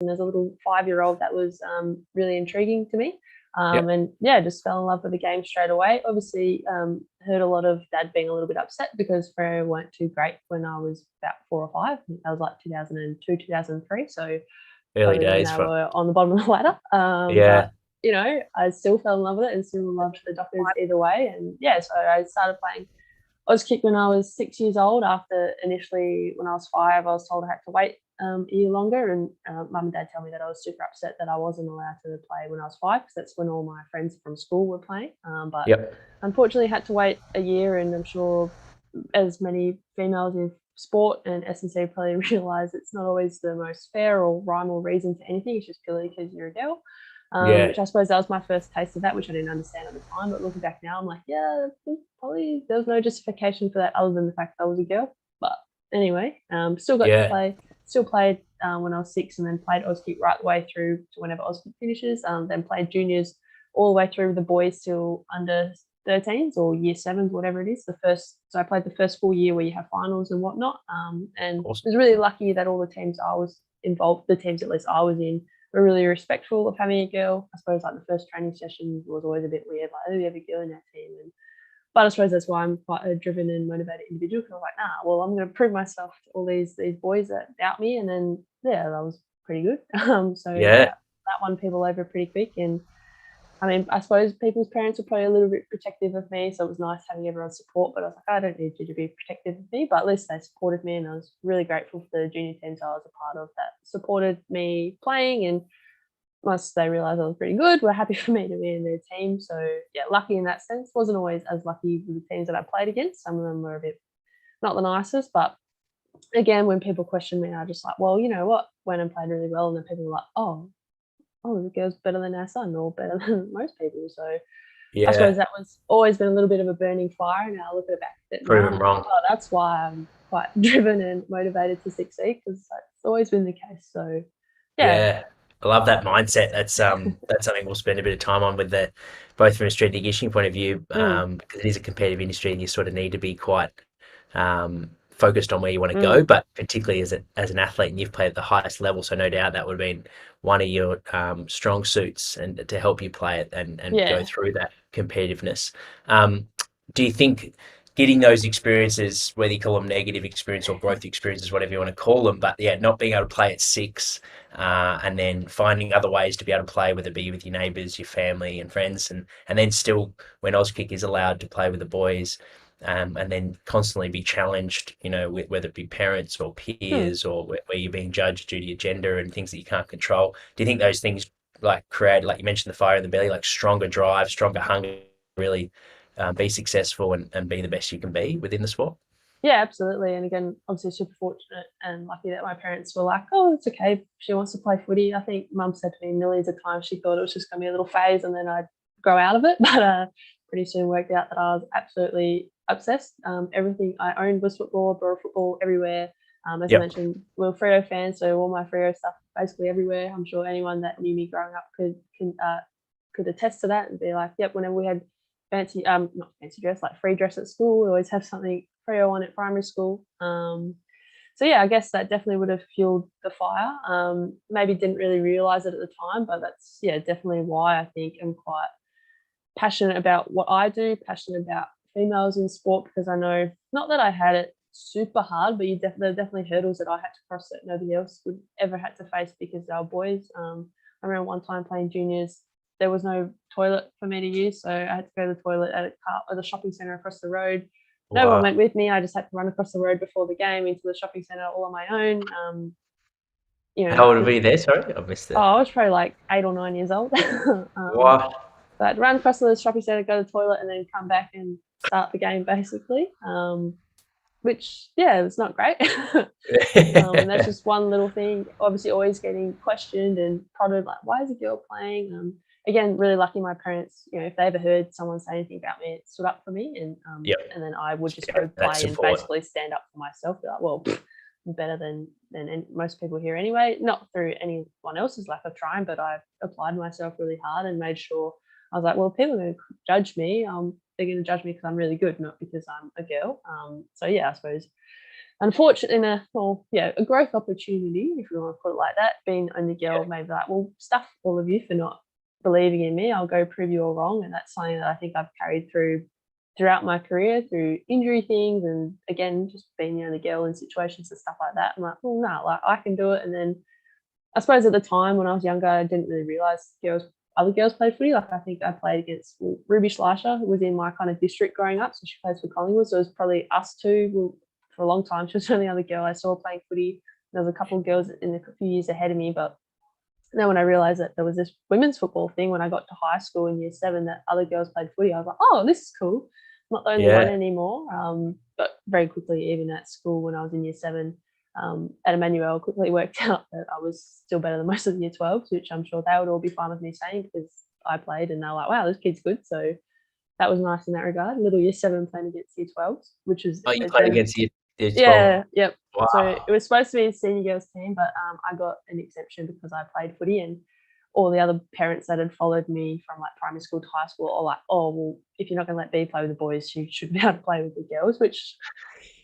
and as a little 5-year-old, that was really intriguing to me. Yep. And yeah, just fell in love with the game straight away. Obviously, heard a lot of dad being a little bit upset because Freo weren't too great when I was about 4 or 5. That was like 2002, 2003. So Early probably when days they for were on the bottom of the ladder. yeah. But I still fell in love with it and still loved the Dockers either way. And yeah, so I started playing Auskick when I was 6 years old. After initially, when I was 5, I was told I had to wait a year longer, and mum and dad tell me that I was super upset that I wasn't allowed to play when I was 5, because that's when all my friends from school were playing. But Yep. unfortunately, had to wait a year, and I'm sure as many females in sport and S&C probably realise it's not always the most fair or rhyme or reason to anything. It's just purely because you're a girl. Yeah. Which I suppose that was my first taste of that, which I didn't understand at the time. But looking back now, I'm like, yeah, probably there was no justification for that other than the fact that I was a girl. But anyway, still got to Yeah. play, still played when I was 6, and then played Auskick right the way through to whenever Auskick finishes. Then played juniors all the way through with the boys till under 13s or year 7s, whatever it is. So I played the first full year where you have finals and whatnot. And Awesome. was really lucky that all the teams I was involved, the teams at least I was in, were really respectful of having a girl. I suppose like the first training session was always a bit weird, like, oh, we have a girl in our team. But I suppose that's why I'm quite a driven and motivated individual, because I'm like, nah, well, I'm going to prove myself to all these boys that doubt me. And then, yeah, that was pretty good. So Yeah. that won people over pretty quick. And I mean, I suppose people's parents were probably a little bit protective of me, so it was nice having everyone's support. But I was like, I don't need you to be protective of me, but at least they supported me, and I was really grateful for the junior teams I was a part of that supported me playing. And once they realised I was pretty good, were happy for me to be in their team. So yeah, lucky in that sense. Wasn't always as lucky with the teams that I played against. Some of them were a bit not the nicest, but again, when people question me, I just like, well, you know what, went and played really well, and then people were like, oh, the girl's better than our son or better than most people. So I suppose Yeah. that was always been a little bit of a burning fire. Now I look at it back at it now, and Proven I'm like, wrong. oh, that's why I'm quite driven and motivated to succeed, because that's always been the case. So yeah. Yeah. I love that mindset. That's something we'll spend a bit of time on with the both from a strength and conditioning point of view, Mm, because it is a competitive industry and you sort of need to be quite focused on where you want to go, mm, but particularly as an athlete, and you've played at the highest level, so no doubt that would have been one of your strong suits and to help you play it and go yeah. through that competitiveness. Um, do you think getting those experiences, whether you call them negative experience or growth experiences, whatever you want to call them, but yeah, not being able to play at 6, and then finding other ways to be able to play, whether it be with your neighbours, your family and friends, and then still when Auskick is allowed to play with the boys, and then constantly be challenged, whether it be parents or Hmm. peers or where you're being judged due to your gender and things that you can't control. Do you think those things like create, like you mentioned, the fire in the belly, like stronger drive, stronger hunger, really be successful and be the best you can be within the sport? Yeah, absolutely. And again, obviously super fortunate and lucky that my parents were like, oh, it's okay if she wants to play footy. I think mum said to me millions of times she thought it was just going to be a little phase and then I'd grow out of it. But pretty soon worked out that I was absolutely obsessed. Everything I owned was football, brought football everywhere. As I Yep. mentioned, we're Freo fans, so all my Freo stuff basically everywhere. I'm sure anyone that knew me growing up could attest to that and be like, yep, whenever we had fancy not fancy dress, like free dress at school, we always have something Freo on at primary school. So yeah, I guess that definitely would have fueled the fire. Maybe didn't really realize it at the time, but that's yeah definitely why I think I'm quite passionate about what I do, passionate about females in sport, because I know not that I had it super hard, but there are definitely hurdles that I had to cross that nobody else would ever had to face because they were boys. I remember one time playing juniors, there was no toilet for me to use, so I had to go to the toilet at the shopping centre across the road. No one Wow. went with me. I just had to run across the road before the game into the shopping centre all on my own. You know, How old were you there? Sorry, I missed oh, it. I was probably like 8 or 9 years old. What? So I'd run across the shopping centre, go to the toilet, and then come back and start the game basically. Which yeah, it's not great. And that's just one little thing. Obviously, always getting questioned and prodded, like, why is a girl playing? Again, really lucky my parents, if they ever heard someone say anything about me, it stood up for me. Yep. And then I would just Yeah, go that play and support. basically stand up for myself. Be like, well, I'm better than most people here anyway. Not through anyone else's lack of trying, but I've applied myself really hard and made sure I was like, well, people are going to judge me. They're going to judge me because I'm really good, not because I'm a girl. So yeah, I suppose unfortunately, a growth opportunity, if you want to put it like that, being the only girl, maybe like, well, stuff all of you for not believing in me. I'll go prove you all wrong. And that's something that I think I've carried throughout my career, through injury things, and again, just being the only girl in situations and stuff like that. I'm like, well, no, like I can do it. And then I suppose at the time when I was younger, I didn't really realize other girls played footy. Like I think I played against Ruby Schleicher, who was in my kind of district growing up. So she plays for Collingwood. So it was probably us two. Well, for a long time, she was the only other girl I saw playing footy. There was a couple of girls in a few years ahead of me, but then when I realized that there was this women's football thing when I got to high school in year 7 that other girls played footy, I was like, oh, this is cool. I'm not the only one anymore. But very quickly, even at school when I was in year 7, at Emmanuel, quickly worked out that I was still better than most of the year 12s, which I'm sure they would all be fine with me saying because I played and they're like, wow, this kid's good. So that was nice in that regard. Little year 7 playing against year 12s, which was Oh, you played against year 12? yeah, yep. Wow. So it was supposed to be a senior girls team, but I got an exception because I played footy, and all the other parents that had followed me from like primary school to high school are like, oh, well, if you're not going to let B play with the boys, you should be able to play with the girls, which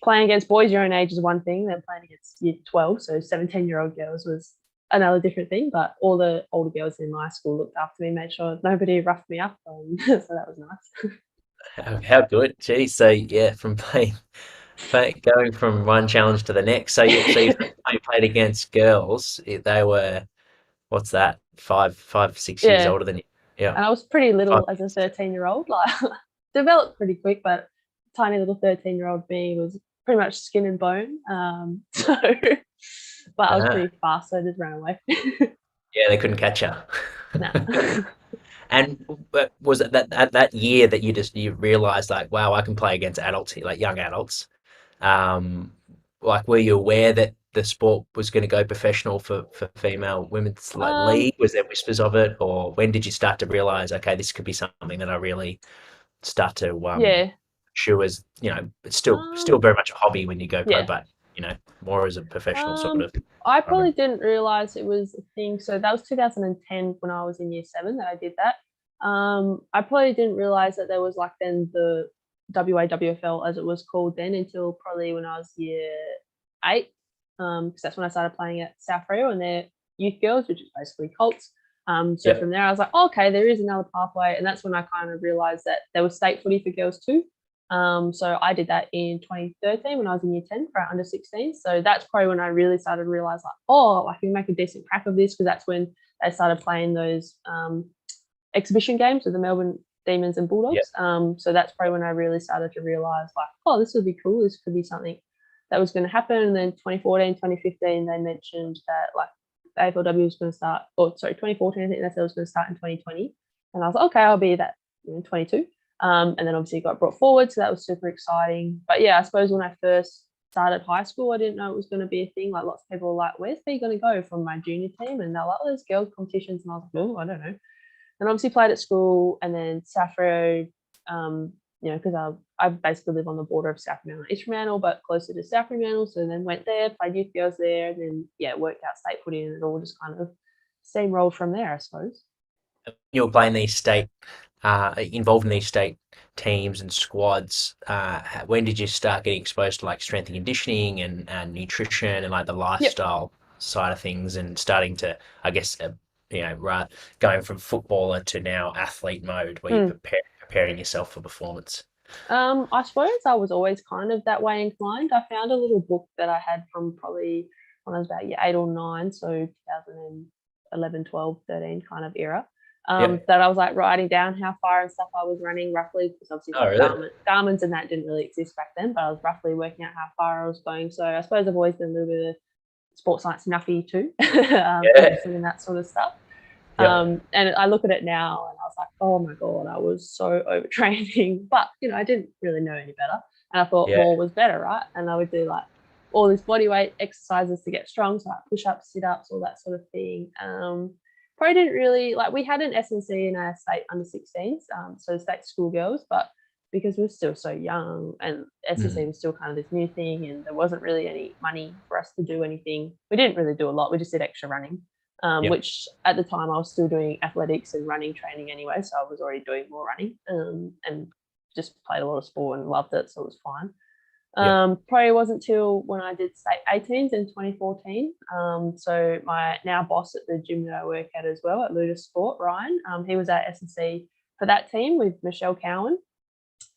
playing against boys your own age is one thing. Then playing against year 12, so 17-year-old girls was another different thing. But all the older girls in my school looked after me, made sure nobody roughed me up. So that was nice. How good. Gee, so yeah, from going from one challenge to the next. So you played against girls. They were, what's that? 6 years Yeah. older than you. Yeah. And I was pretty 5 little as a years. 13-year-old, like developed pretty quick, but tiny little 13-year-old me was pretty much skin and bone. So, but I was Uh-huh. pretty fast, so I just ran away. Yeah, they couldn't catch you. Nah. And was it that year that you realized like, wow, I can play against adults here, like young adults? Um, like, were you aware that the sport was going to go professional for female women's like um, league? Was there whispers of it, or when did you start to realize, okay, this could be something that I really start to yeah. pursue as, it's still Um, very much a hobby when you go pro, yeah. but more as a professional sort of I probably environment. didn't realize it was a thing. So that was 2010 when I was in year 7 that I did that. I probably didn't realize that there was like then the WAWFL as it was called then until probably when I was year 8. Because that's when I started playing at South Rio and their youth girls, which is basically Colts. So Yep. from there I was like, oh, okay, there is another pathway, and that's when I kind of realized that there was state footy for girls too. So I did that in 2013 when I was in year 10 for our under 16. So that's probably when I really started to realize like, oh, I can make a decent crack of this, because that's when they started playing those exhibition games with the Melbourne Demons and Yep. Bulldogs. So that's probably when I really started to realize like, oh, this would be cool. This could be something that was going to happen. And then 2014, 2015, they mentioned that like the AFLW was going to start, or sorry, 2014, I think they said it was going to start in 2020. And I was like, okay, I'll be that in 22. And then obviously it got brought forward, so that was super exciting. But yeah, I suppose when I first started high school, I didn't know it was going to be a thing. Like lots of people were like, where's he going to go from my junior team? And they're like, oh, there's girls competitions. And I was like, oh, I don't know. And obviously played at school, and then South Rio, because I basically live on the border of South Fremantle and East Fremantle, but closer to South Fremantle. So then went there, played youth girls there, and then, worked out state footy, and it all just kind of steamrolled from there, I suppose. You were playing these involved in these state teams and squads. When did you start getting exposed to like strength and conditioning and nutrition and like the Yep. lifestyle side of things, and starting to, I guess, right, going from footballer to now athlete mode where you're Mm. preparing yourself for performance? I suppose I was always kind of that way inclined. I found a little book that I had from probably when I was about year 8 or 9, so 2011, 12, 13 kind of era, Yeah. that I was like writing down how far and stuff I was running roughly, because obviously Oh, like really? Garmin's and that didn't really exist back then, but I was roughly working out how far I was going. So I suppose I've always been a little bit of sports science nuffy too, Yeah. interested in that sort of stuff. Yep. And I look at it now and I was like, oh my God, I was so overtraining. But, I didn't really know any better. And I thought Yeah. more was better, right? And I would do like all these body weight exercises to get strong. So like push ups, sit ups, all that sort of thing. Probably didn't really like, we had an SNC in our state under 16s, so state schoolgirls, but because we were still so young and SNC was still kind of this new thing and there wasn't really any money for us to do anything, we didn't really do a lot. We just did extra running. Yep. Which at the time I was still doing athletics and running training anyway, so I was already doing more running, and just played a lot of sport and loved it, so it was fine. Yeah. Probably wasn't till when I did state 18s in 2014. So my now boss at the gym that I work at as well, at Luda Sport, Ryan, he was at S&C for that team with Michelle Cowan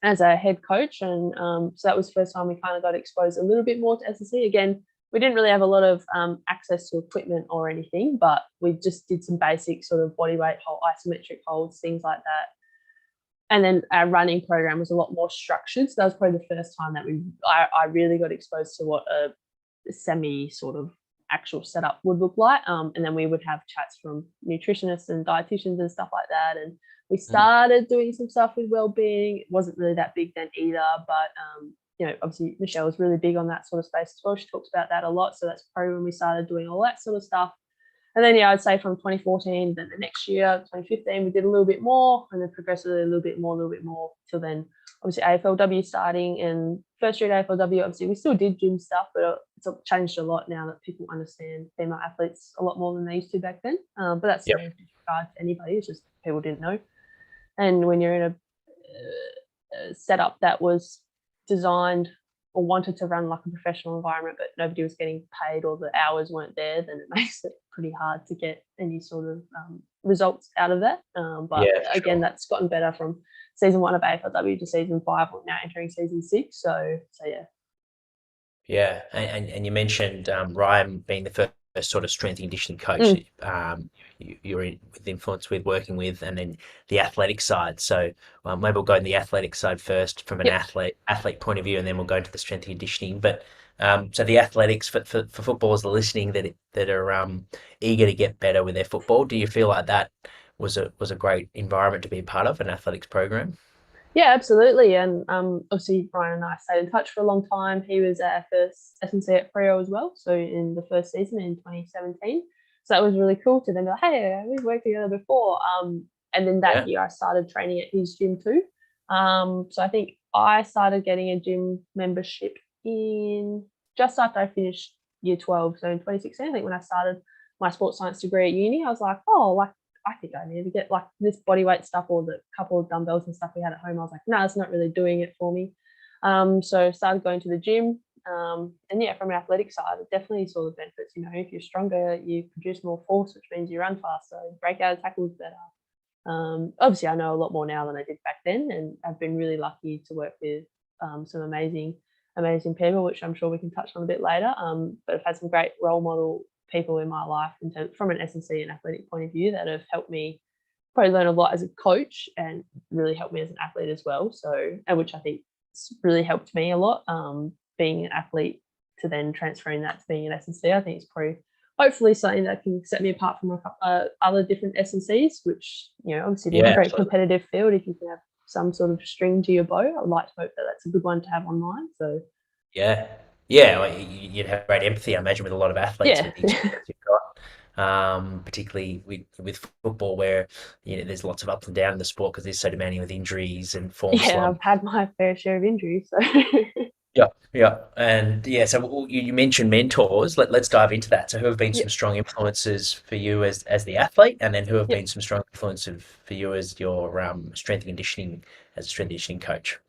as a head coach. And so that was the first time we kind of got exposed a little bit more to S&C. Again, we didn't really have a lot of access to equipment or anything, but we just did some basic sort of body weight hold, isometric holds, things like that. And then our running program was a lot more structured. So that was probably the first time that I really got exposed to what a semi sort of actual setup would look like. And then we would have chats from nutritionists and dietitians and stuff like that. And we started doing some stuff with well-being. It wasn't really that big then either, but obviously Michelle was really big on that sort of space as well. She talks about that a lot. So that's probably when we started doing all that sort of stuff. And then, I'd say from 2014, then the next year, 2015, we did a little bit more, and then progressively a little bit more, till then, obviously AFLW starting. And first year at AFLW, obviously we still did gym stuff, but it's changed a lot now that people understand female athletes a lot more than they used to back then. But that's no disregard to anybody, it's just people didn't know. And when you're in a setup that was designed or wanted to run like a professional environment, but nobody was getting paid or the hours weren't there, then it makes it pretty hard to get any sort of results out of that. But again, that's gotten better from season 1 of AFLW to season 5. We're now entering season 6. So yeah. Yeah, and you mentioned Ryan being the first sort of strength and conditioning coach. You're with influence with working with, and then the athletic side. So maybe we'll go in the athletic side first from an athlete point of view, and then we'll go into the strength and conditioning. But so the athletics for footballers that are listening that are eager to get better with their football. Do you feel like that was a great environment to be a part of, an athletics program? Yeah, absolutely. And obviously Brian and I stayed in touch for a long time. He was at our first S&C at Freo as well, so in the first season in 2017. So that was really cool to then be like, hey, we've worked together before. And then that year I started training at his gym too. So I think I started getting a gym membership in just after I finished year 12. So in 2016, I think when I started my sports science degree at uni, I was like, oh, like I think I need to get like this body weight stuff or the couple of dumbbells and stuff we had at home. I was like, no, it's not really doing it for me. So started going to the gym. And yeah, from an athletic side, it definitely saw the benefits. If you're stronger, you produce more force, which means you run faster, break out of tackles better. Obviously, I know a lot more now than I did back then, and I've been really lucky to work with some amazing people, which I'm sure we can touch on a bit later. But I've had some great role model people in my life from an S&C and athletic point of view that have helped me probably learn a lot as a coach and really helped me as an athlete as well. So, and which I think really helped me a lot, being an athlete to then transferring that to being an S&C. I think it's probably hopefully something that can set me apart from a couple other different S&Cs, which, obviously being a very competitive field, if you can have some sort of string to your bow, I'd like to hope that that's a good one to have on mine. So yeah, well, you'd have great empathy, I imagine, with a lot of athletes with the experience you've got, particularly with football, where there's lots of ups and downs in the sport because it's so demanding with injuries and form slump. I've had my fair share of injuries. So and so you mentioned mentors. Let's dive into that. So who have been some strong influences for you as the athlete, and then who have been some strong influences for you as your strength and conditioning, as a strength and conditioning coach?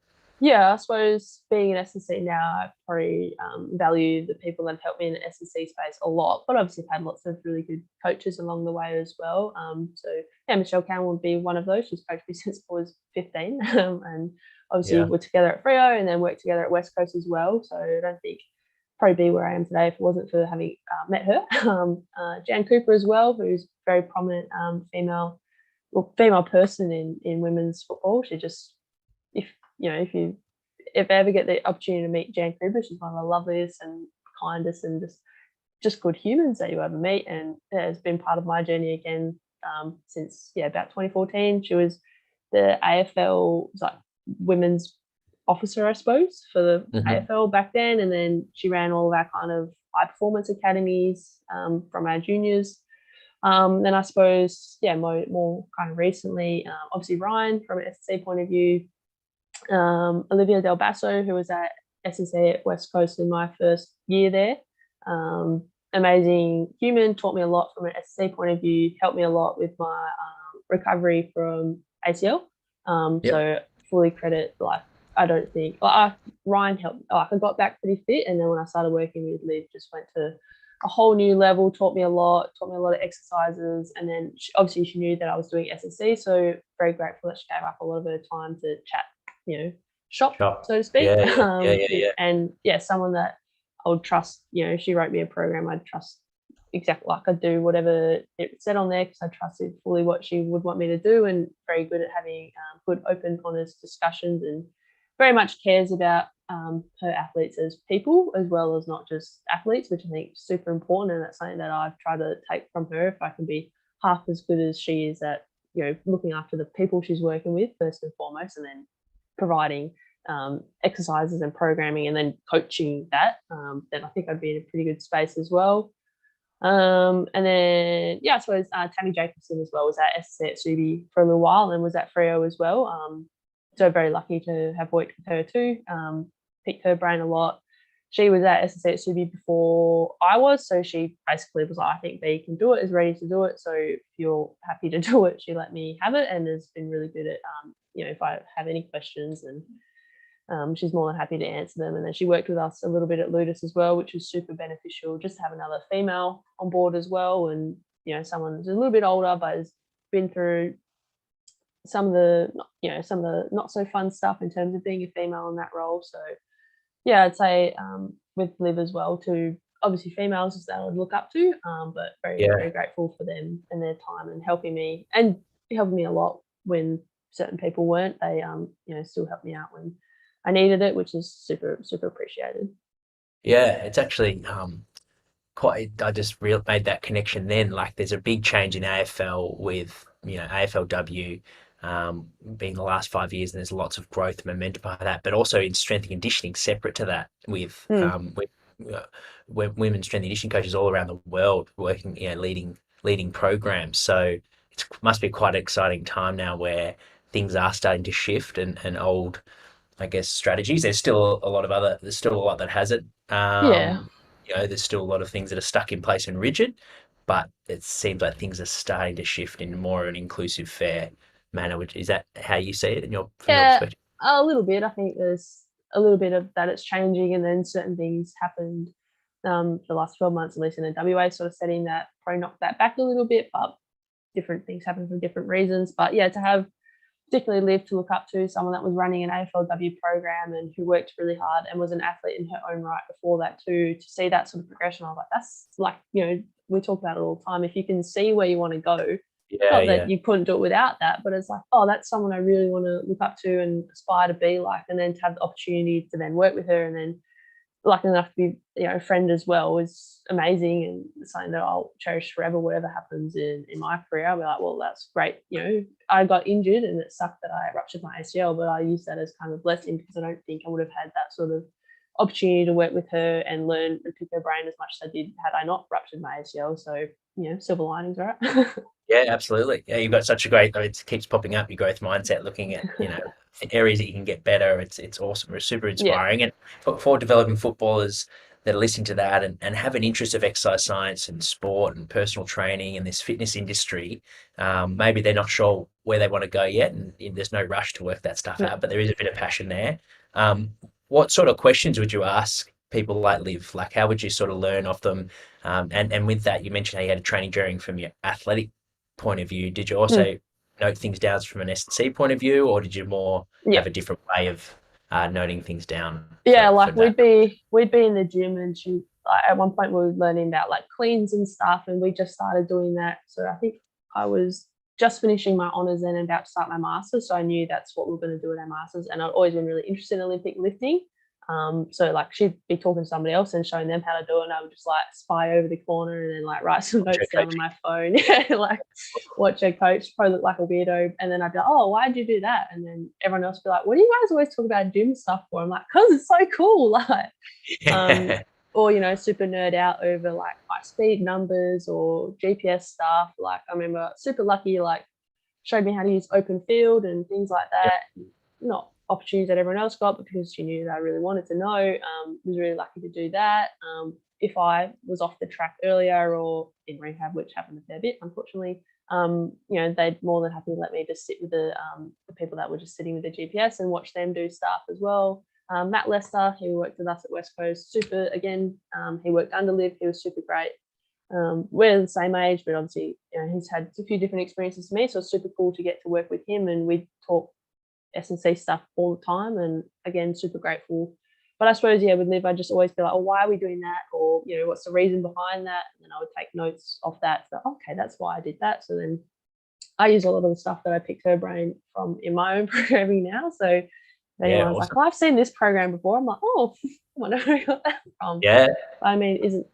Yeah, I suppose being an S&C now, I probably value the people that have helped me in the S&C space a lot, but obviously I've had lots of really good coaches along the way as well. So yeah, Michelle Cowan would be one of those. She's coached me since I was 15, and obviously we're together at Freo and then worked together at West Coast as well. So I don't think probably be where I am today if it wasn't for having met her. Jan Cooper as well, who's a very prominent female person in women's football. She just, if I ever get the opportunity to meet Jan Cooper, she's one of the loveliest and kindest and just good humans that you ever meet, and has been part of my journey again since about 2014. She was the AFL women's officer, I suppose, for the AFL back then, and then she ran all of our kind of high performance academies from our juniors. Then I suppose more kind of recently, obviously Ryan from an SC point of view. Olivia Del Basso, who was at S&C at West Coast in my first year there. Amazing human, taught me a lot from an S&C point of view, helped me a lot with my recovery from ACL. So fully credit I don't think Ryan helped. Like, I got back pretty fit, and then when I started working with Liv, just went to a whole new level. Taught me a lot of exercises, and then obviously she knew that I was doing SSC, so very grateful that she gave up a lot of her time to chat, shop, Sure. so to speak. Yeah. And yeah, someone that I would trust. She wrote me a program I'd trust exactly, like I'd do whatever it said on there because I trusted fully what she would want me to do, and very good at having good, open, honest discussions, and very much cares about her athletes as people as well as not just athletes, which I think is super important. And that's something that I've tried to take from her. If I can be half as good as she is at, looking after the people she's working with first and foremost, and then providing exercises and programming and then coaching that, then I think I'd be in a pretty good space as well. And then, I suppose Tammy Jacobson as well was at SSC at Subi for a little while and was at Freo as well. So very lucky to have worked with her too. Picked her brain a lot. She was at SSC at Subi before I was, so she basically was like, I think B can do it, is ready to do it. So if you're happy to do it, she let me have it and has been really good at, if I have any questions, and she's more than happy to answer them. And then she worked with us a little bit at Ludus as well, which was super beneficial, just to have another female on board as well. And, someone who's a little bit older, but has been through some of the not so fun stuff in terms of being a female in that role. So yeah, I'd say with Liv as well, to obviously females is that I would look up to, but very, very grateful for them and their time and helping me a lot when certain people weren't. They still helped me out when I needed it, which is super, super appreciated. Yeah, it's actually quite. I just made that connection then. Like, there's a big change in AFL with AFLW being the last 5 years, and there's lots of growth and momentum behind that. But also in strength and conditioning, separate to that, with women's strength and conditioning coaches all around the world working, leading programs. So it must be quite an exciting time now where things are starting to shift, and old, I guess, strategies. There's still a lot that has it. Yeah. There's still a lot of things that are stuck in place and rigid, but it seems like things are starting to shift in more an inclusive, fair manner. Is that how you see it from your Yeah, perspective? a little bit. I think there's a little bit of that it's changing, and then certain things happened the last 12 months, at least in the WA sort of setting, that probably knocked that back a little bit, but different things happen for different reasons. But yeah, to have particularly Liv to look up to, someone that was running an AFLW program and who worked really hard and was an athlete in her own right before that too, to see that sort of progression, I was like, that's like, we talk about it all the time. If you can see where you want to go, not that you couldn't do it without that, but it's like, oh, that's someone I really want to look up to and aspire to be like, and then to have the opportunity to then work with her, and then lucky enough to be, a friend as well, is amazing, and something that I'll cherish forever, whatever happens in my career. I'll be like, well, that's great. I got injured and it sucked that I ruptured my ACL, but I use that as kind of a blessing, because I don't think I would have had that sort of opportunity to work with her and learn and pick her brain as much as I did had I not ruptured my ACL. So, silver linings, right? Yeah, absolutely. Yeah, you've got such a great. It keeps popping up, your growth mindset, looking at areas that you can get better. It's awesome. It's super Yeah. inspiring, and for developing footballers that are listening to that, and have an interest of exercise science and sport and personal training and this fitness industry. Maybe they're not sure where they want to go yet, and there's no rush to work that stuff No. out, but there is a bit of passion there. What sort of questions would you ask people like Liv? Like, how would you sort of learn off them? And with that, you mentioned how you had a training journey from your athletic point of view. Did you Mm. also note things down from an S&C point of view, or did you more Yeah. have a different way of noting things down Yeah, for like that? we'd be in the gym, and she, like, at one point we were learning about like cleans and stuff, and we just started doing that. So I think I was just finishing my honours then and about to start my masters, so I knew that's what we were going to do in our masters, and I'd always been really interested in Olympic lifting. So like she'd be talking to somebody else and showing them how to do it, and I would just like spy over the corner and then like write some Watch her notes down on coaching. my phone. Yeah, like watch a coach, probably look like a weirdo, and then I'd be like, oh, why'd you do that? And then everyone else would be like, what do you guys always talk about gym stuff for? I'm like, because it's so cool. Like, Yeah. or super nerd out over like high speed numbers or GPS stuff. Like, I remember super lucky, like showed me how to use open field and things like Yep. that. Not opportunities that everyone else got, because she knew that I really wanted to know. Was really lucky to do that. if I was off the track earlier or in rehab, which happened a fair bit, unfortunately, they'd more than happy let me just sit with the people that were just sitting with the GPS and watch them do stuff as well. Matt Lester, he worked with us at West Coast, super again. He worked under Liv, he was super great. We're the same age, but obviously, he's had a few different experiences to me, so it's super cool to get to work with him, and we talk S&C stuff all the time, and again, super grateful. But I suppose, with Liv, I'd just always be like, oh, why are we doing that? Or, what's the reason behind that? And then I would take notes off that. So, okay, that's why I did that. So then I use a lot of the stuff that I picked her brain from in my own programming now. So if anyone's awesome. like, oh, I've seen this program before, I'm like, oh, I wonder where I got that from. Yeah. I mean, isn't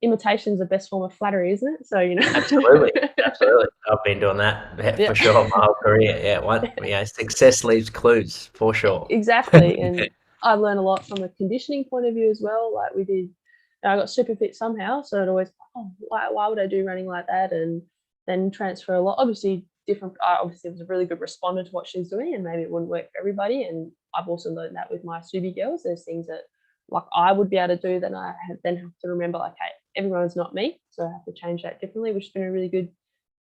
imitation's the best form of flattery, isn't it? So, Absolutely. I've been doing that for sure my whole career. Success leaves clues for sure. Exactly. And I learned a lot from a conditioning point of view as well. Like we did, I got super fit somehow, so I'd always, why would I do running like that? And then transfer a lot. Obviously different. I obviously was a really good responder to what she's doing, and maybe it wouldn't work for everybody. And I've also learned that with my Subi girls. There's things that like I would be able to do that I then have to remember, like, hey, everyone's not me, so I have to change that differently, which has been a really good.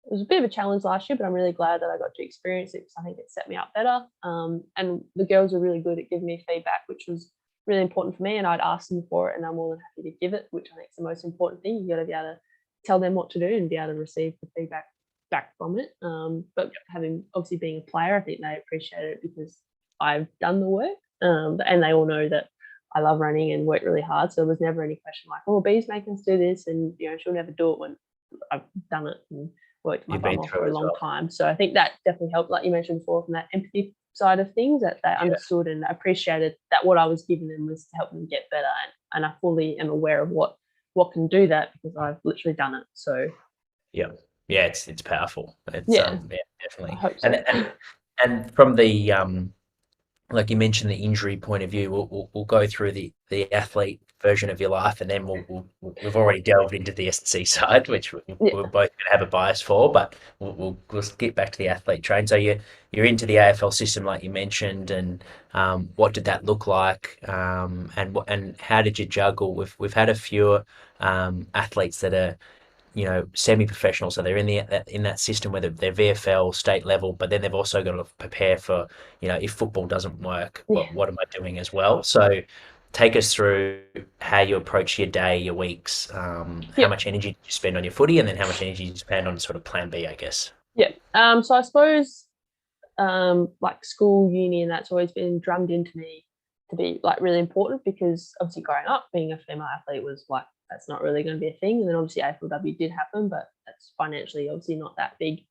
It was a bit of a challenge last year, but I'm really glad that I got to experience it because I think it set me up better. And the girls were really good at giving me feedback, which was really important for me. And I'd ask them for it, and I'm more than happy to give it, which I think is the most important thing. You got to be able to tell them what to do and be able to receive the feedback back from it. But having obviously being a player, I think they appreciated it because I've done the work, and they all know that I love running and work really hard. So there was never any question like, oh, Bee's making us do this, and she'll never do it when I've done it and worked my bum off for a long time. So I think that definitely helped, like you mentioned before, from that empathy side of things, that they understood and appreciated that what I was giving them was to help them get better. And I fully am aware of what can do that because I've literally done it. So it's powerful. It's definitely. I hope so. And from the like you mentioned, the injury point of view, we'll go through the athlete version of your life, and then we've already delved into the S&C side, which we're both going to have a bias for, but we'll get back to the athlete train. So you're into the AFL system, like you mentioned, and what did that look like, and how did you juggle? We've had a few athletes that are semi-professional, so they're in that system where they're VFL state level, but then they've also got to prepare for if football doesn't work, what am I doing as well? So take us through how you approach your day, your weeks, how much energy you spend on your footy, and then how much energy you spend on sort of plan B, I guess. So I suppose like school, uni, and that's always been drummed into me to be like really important, because obviously growing up being a female athlete was like, that's not really going to be a thing. And then obviously AFLW did happen, but that's financially obviously not that big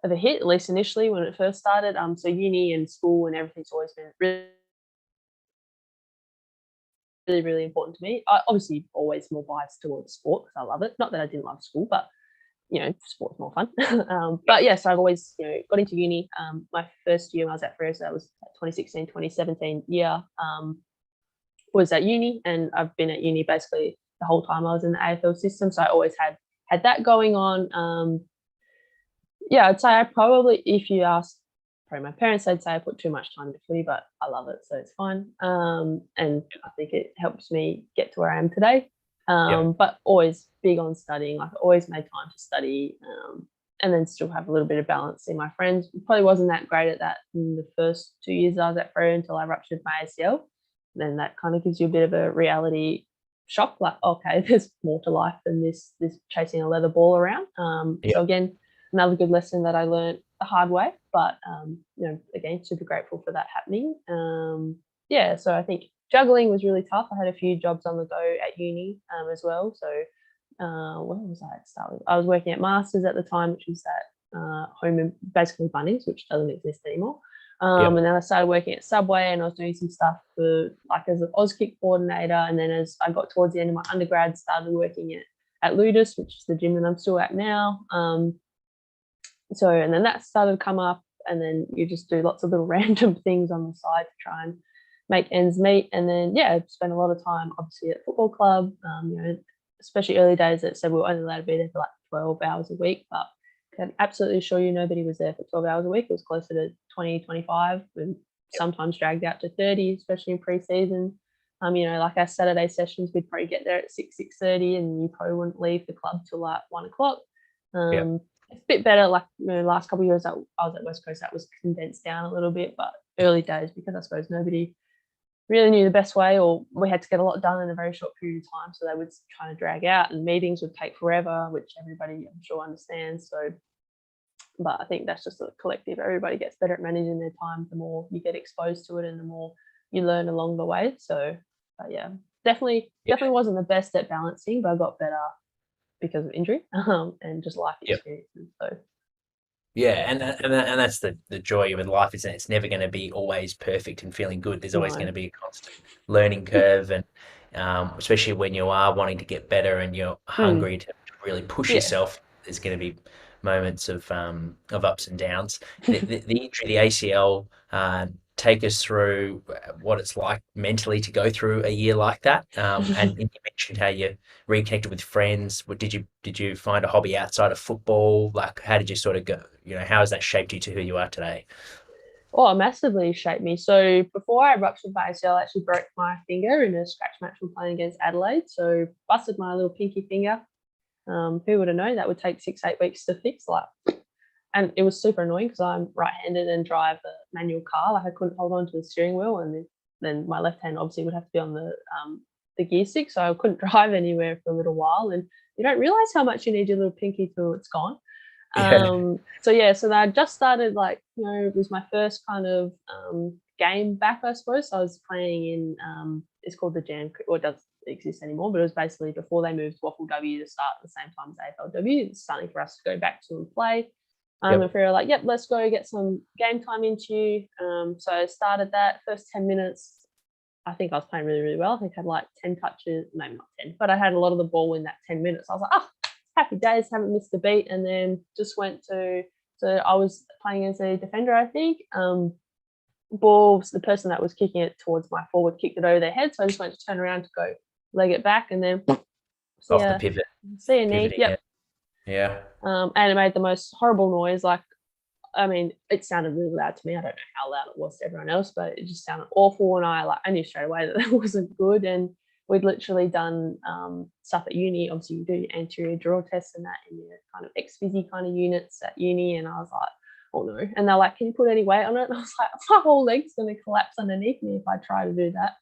of a hit, at least initially when it first started. So uni and school and everything's always been really, really important to me. I obviously always more biased towards sport because I love it. Not that I didn't love school, but sport's more fun. So I've always got into uni. My first year when I was at Freo, so that was 2016, 2017 year, was at uni, and I've been at uni basically the whole time I was in the AFL system. So I always had that going on. I'd say I probably, if you ask probably my parents, they'd say I put too much time into footy, but I love it, so it's fine. And I think it helps me get to where I am today. But always big on studying. Like I always made time to study, and then still have a little bit of balance. See my friends. Probably wasn't that great at that in the first 2 years I was at Freo until I ruptured my ACL. Then that kind of gives you a bit of a reality shock, like, okay, there's more to life than this chasing a leather ball around. So again, another good lesson that I learned the hard way, but again, super grateful for that happening. So I think juggling was really tough. I had a few jobs on the go at uni as well. So where was I at start with? I was working at Masters at the time, which was that home and basically Bunnings, which doesn't exist anymore. And then I started working at Subway, and I was doing some stuff for like as an Auskick coordinator. And then as I got towards the end of my undergrad, started working at Ludus, which is the gym that I'm still at now. And then that started to come up, and then you just do lots of little random things on the side to try and make ends meet. And then I spent a lot of time obviously at football club, especially early days that said we were only allowed to be there for like 12 hours a week, but I can absolutely assure you nobody was there for 12 hours a week. It was closer to 20, 25, and sometimes dragged out to 30, especially in pre-season. Like our Saturday sessions, we'd probably get there at 6:30, and you probably wouldn't leave the club till like 1 o'clock. Yeah. It's a bit better. Like last couple of years that I was at West Coast, that was condensed down a little bit, but early days, because I suppose nobody really knew the best way, or we had to get a lot done in a very short period of time, so they would kind of drag out, and meetings would take forever, which everybody I'm sure understands. So, but I think that's just a collective. Everybody gets better at managing their time the more you get exposed to it, and the more you learn along the way. So, but yeah, definitely wasn't the best at balancing, but I got better because of injury and just life Yep. experiences. So Yeah, and that's the joy of life, isn't it? It's never going to be always perfect and feeling good. There's always going no, to be a constant learning curve, and especially when you are wanting to get better and you're mm, hungry to really push yeah. yourself, there's going to be moments of ups and downs. The injury, the ACL, take us through what it's like mentally to go through a year like that. And you mentioned how you reconnected with friends. What did you find a hobby outside of football? Like, how did you sort of go? How has that shaped you to who you are today? Oh, it massively shaped me. So before I ruptured my ACL, I actually broke my finger in a scratch match we playing against Adelaide. So busted my little pinky finger. Who would have known that would take 6-8 weeks to fix? Like, and it was super annoying because I'm right-handed and drive a manual car. Like I couldn't hold on to the steering wheel, and then my left hand obviously would have to be on the gear stick, so I couldn't drive anywhere for a little while. And you don't realize how much you need your little pinky till it's gone. Yeah. So yeah, so I just started, like, it was my first kind of game back, I suppose. So I was playing in it's called the Jam, or it doesn't exist anymore, but it was basically before they moved WAFL W to start at the same time as AFLW. It's something for us to go back to and play. And Yep. we were like, yep, let's go get some game time into you. So I started that first 10 minutes. I think I was playing really, really well. I think I had like 10 touches, maybe not 10, but I had a lot of the ball in that 10 minutes. I was like, oh, happy days, haven't missed a beat. And then just went to, so I was playing as a defender, I think. Balls, the person that was kicking it towards my forward kicked it over their head. So I just went to turn around to go leg it back, and then Off the pivot, see a knee. pivoting. Yeah. Yep. Yeah. And it made the most horrible noise. Like, I mean, it sounded really loud to me. I don't know how loud it was to everyone else, but it just sounded awful. And I knew straight away that that wasn't good. And we'd literally done stuff at uni. Obviously, you do anterior draw tests and that in your kind of ex-physy kind of units at uni. And I was like, oh no. And they're like, can you put any weight on it? And I was like, my whole leg's going to collapse underneath me if I try to do that.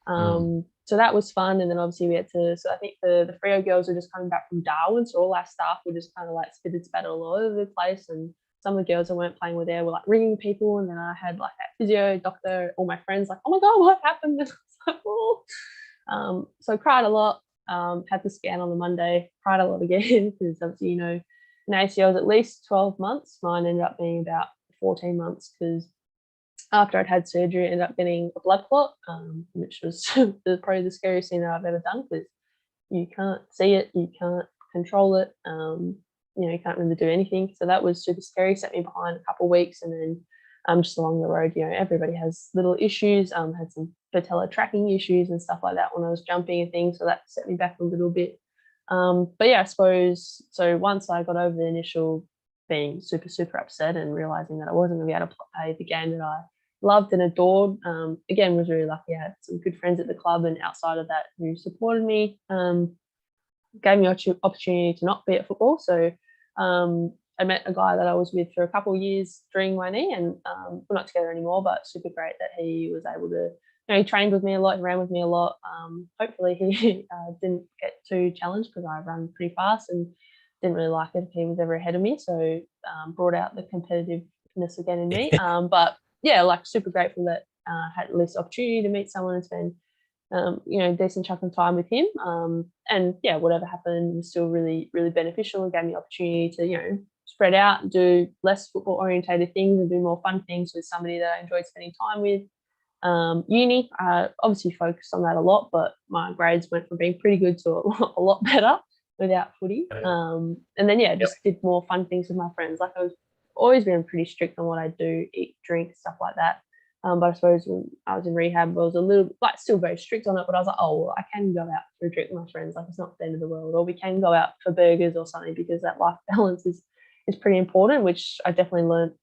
Mm. So that was fun. And then obviously we had to, so I think the Freo girls were just coming back from Darwin. So all our staff were just kind of like spitted spat all over the place. And some of the girls that weren't playing were there were like ringing people. And then I had like that physio doctor, all my friends like, oh my God, what happened? And I was like, oh. So I cried a lot, had the scan on the Monday, cried a lot again because obviously, an ACL is at least 12 months. Mine ended up being about 14 months because after I'd had surgery, I ended up getting a blood clot, which was probably the scariest thing that I've ever done because you can't see it, you can't control it, you can't really do anything. So that was super scary, set me behind a couple of weeks. And then just along the road, everybody has little issues, had some patella tracking issues and stuff like that when I was jumping and things. So that set me back a little bit. But yeah, I suppose, so once I got over the initial being super, super upset and realizing that I wasn't going to be able to play the game that I loved and adored, again, was really lucky. I had some good friends at the club and outside of that who supported me, gave me opportunity to not be at football. So I met a guy that I was with for a couple of years during my knee, and we're not together anymore, but super great that he was able to, he trained with me a lot, he ran with me a lot. Hopefully he didn't get too challenged because I run pretty fast and didn't really like it if he was ever ahead of me. So brought out the competitiveness again in me. But yeah, like super grateful that I had at least the opportunity to meet someone and spend decent chunk of time with him. And yeah, whatever happened was still really, really beneficial and gave me the opportunity to, spread out and do less football orientated things and do more fun things with somebody that I enjoyed spending time with. Uni, I obviously focused on that a lot, but my grades went from being pretty good to a lot better without footy. And then, yeah, Yep. just did more fun things with my friends. Like I was always been pretty strict on what I do, eat, drink, stuff like that. But I suppose when I was in rehab, I was a little, like, still very strict on it. But I was like, oh, well, I can go out for a drink with my friends. Like, it's not the end of the world. Or we can go out for burgers or something, because that life balance is pretty important, which I definitely learned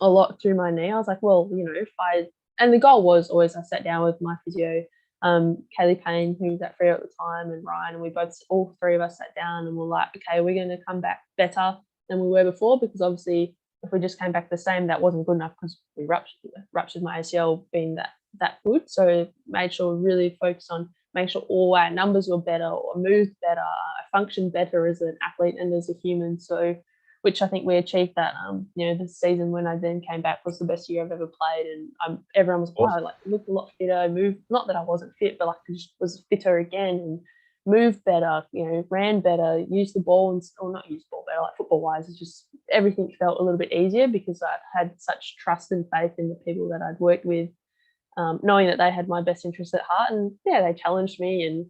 a lot through my knee. I was like, well, if I, and the goal was always, I sat down with my physio Kaylee Payne, who was at Freo at the time, and Ryan, and we both, all three of us sat down and were like, okay, we're going to come back better than we were before, because obviously if we just came back the same, that wasn't good enough because we ruptured my ACL being that good. So made sure we really focused on making sure all our numbers were better or moved better, functioned better as an athlete and as a human. So which I think we achieved that. The season when I then came back was the best year I've ever played, and everyone was like, wow, like looked a lot fitter, moved. Not that I wasn't fit, but like I just was fitter again and moved better. Ran better, used the ball, or not used the ball better, like football wise. It's just everything felt a little bit easier because I had such trust and faith in the people that I'd worked with, knowing that they had my best interests at heart. And yeah, they challenged me,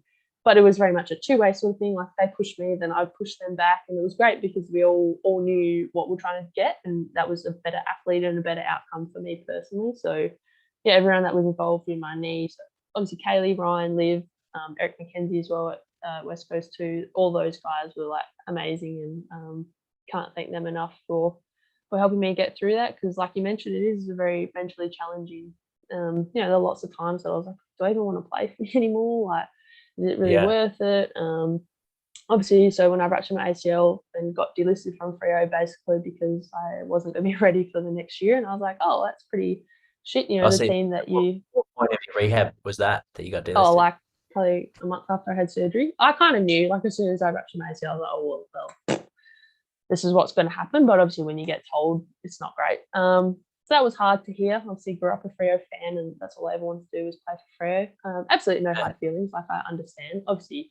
but it was very much a two-way sort of thing. Like they pushed me, then I pushed them back, and it was great because we all knew what we're trying to get, and that was a better athlete and a better outcome for me personally. So yeah, everyone that was involved in my knee, so obviously Kaylee, Ryan, Liv, Eric McKenzie as well at West Coast too. All those guys were like amazing, and can't thank them enough for helping me get through that, because like you mentioned, it is a very mentally challenging. There are lots of times that I was like, do I even want to play anymore? Like, is it really worth it? Obviously, so when I ruptured my ACL and got delisted from Freo, basically because I wasn't going to be ready for the next year, and I was like, oh, that's pretty shit. The team that you. What point of your rehab was that you got delisted? Oh, like probably a month after I had surgery. I kind of knew, like as soon as I ruptured my ACL, I was like, oh well, this is what's going to happen. But obviously, when you get told, it's not great. So that was hard to hear. Obviously, grew up a Freo fan, and that's all I ever wanted to do was play for Freo. Absolutely no hard feelings. Like I understand. Obviously,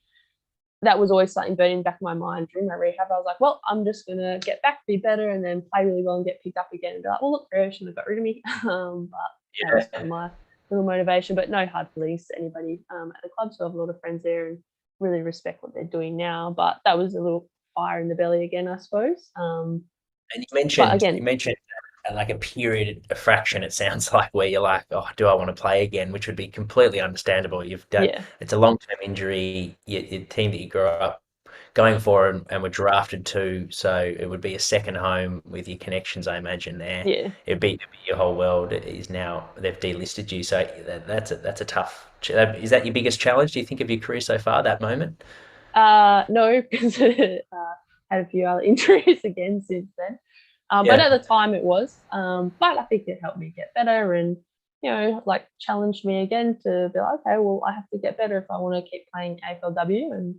that was always something burning in the back of my mind during my rehab. I was like, well, I'm just going to get back, be better, and then play really well and get picked up again and be like, well, look, Freo shouldn't have got rid of me. But that was kind of my little motivation. But no hard feelings to anybody at the club. So I have a lot of friends there and really respect what they're doing now. But that was a little fire in the belly again, I suppose. And you mentioned like a period, a fraction, it sounds like, where you're like, oh, do I want to play again? Which would be completely understandable. You've done, it's a long-term injury, your team that you grew up going for and were drafted to, so it would be a second home with your connections, I imagine, there. Yeah. It'd be your whole world is now, they've delisted you, so that's a tough, is that your biggest challenge, do you think, of your career so far, that moment? No, because had a few other injuries again since then. But at the time it was. But I think it helped me get better and, like challenged me again to be like, okay, well, I have to get better if I want to keep playing AFLW. And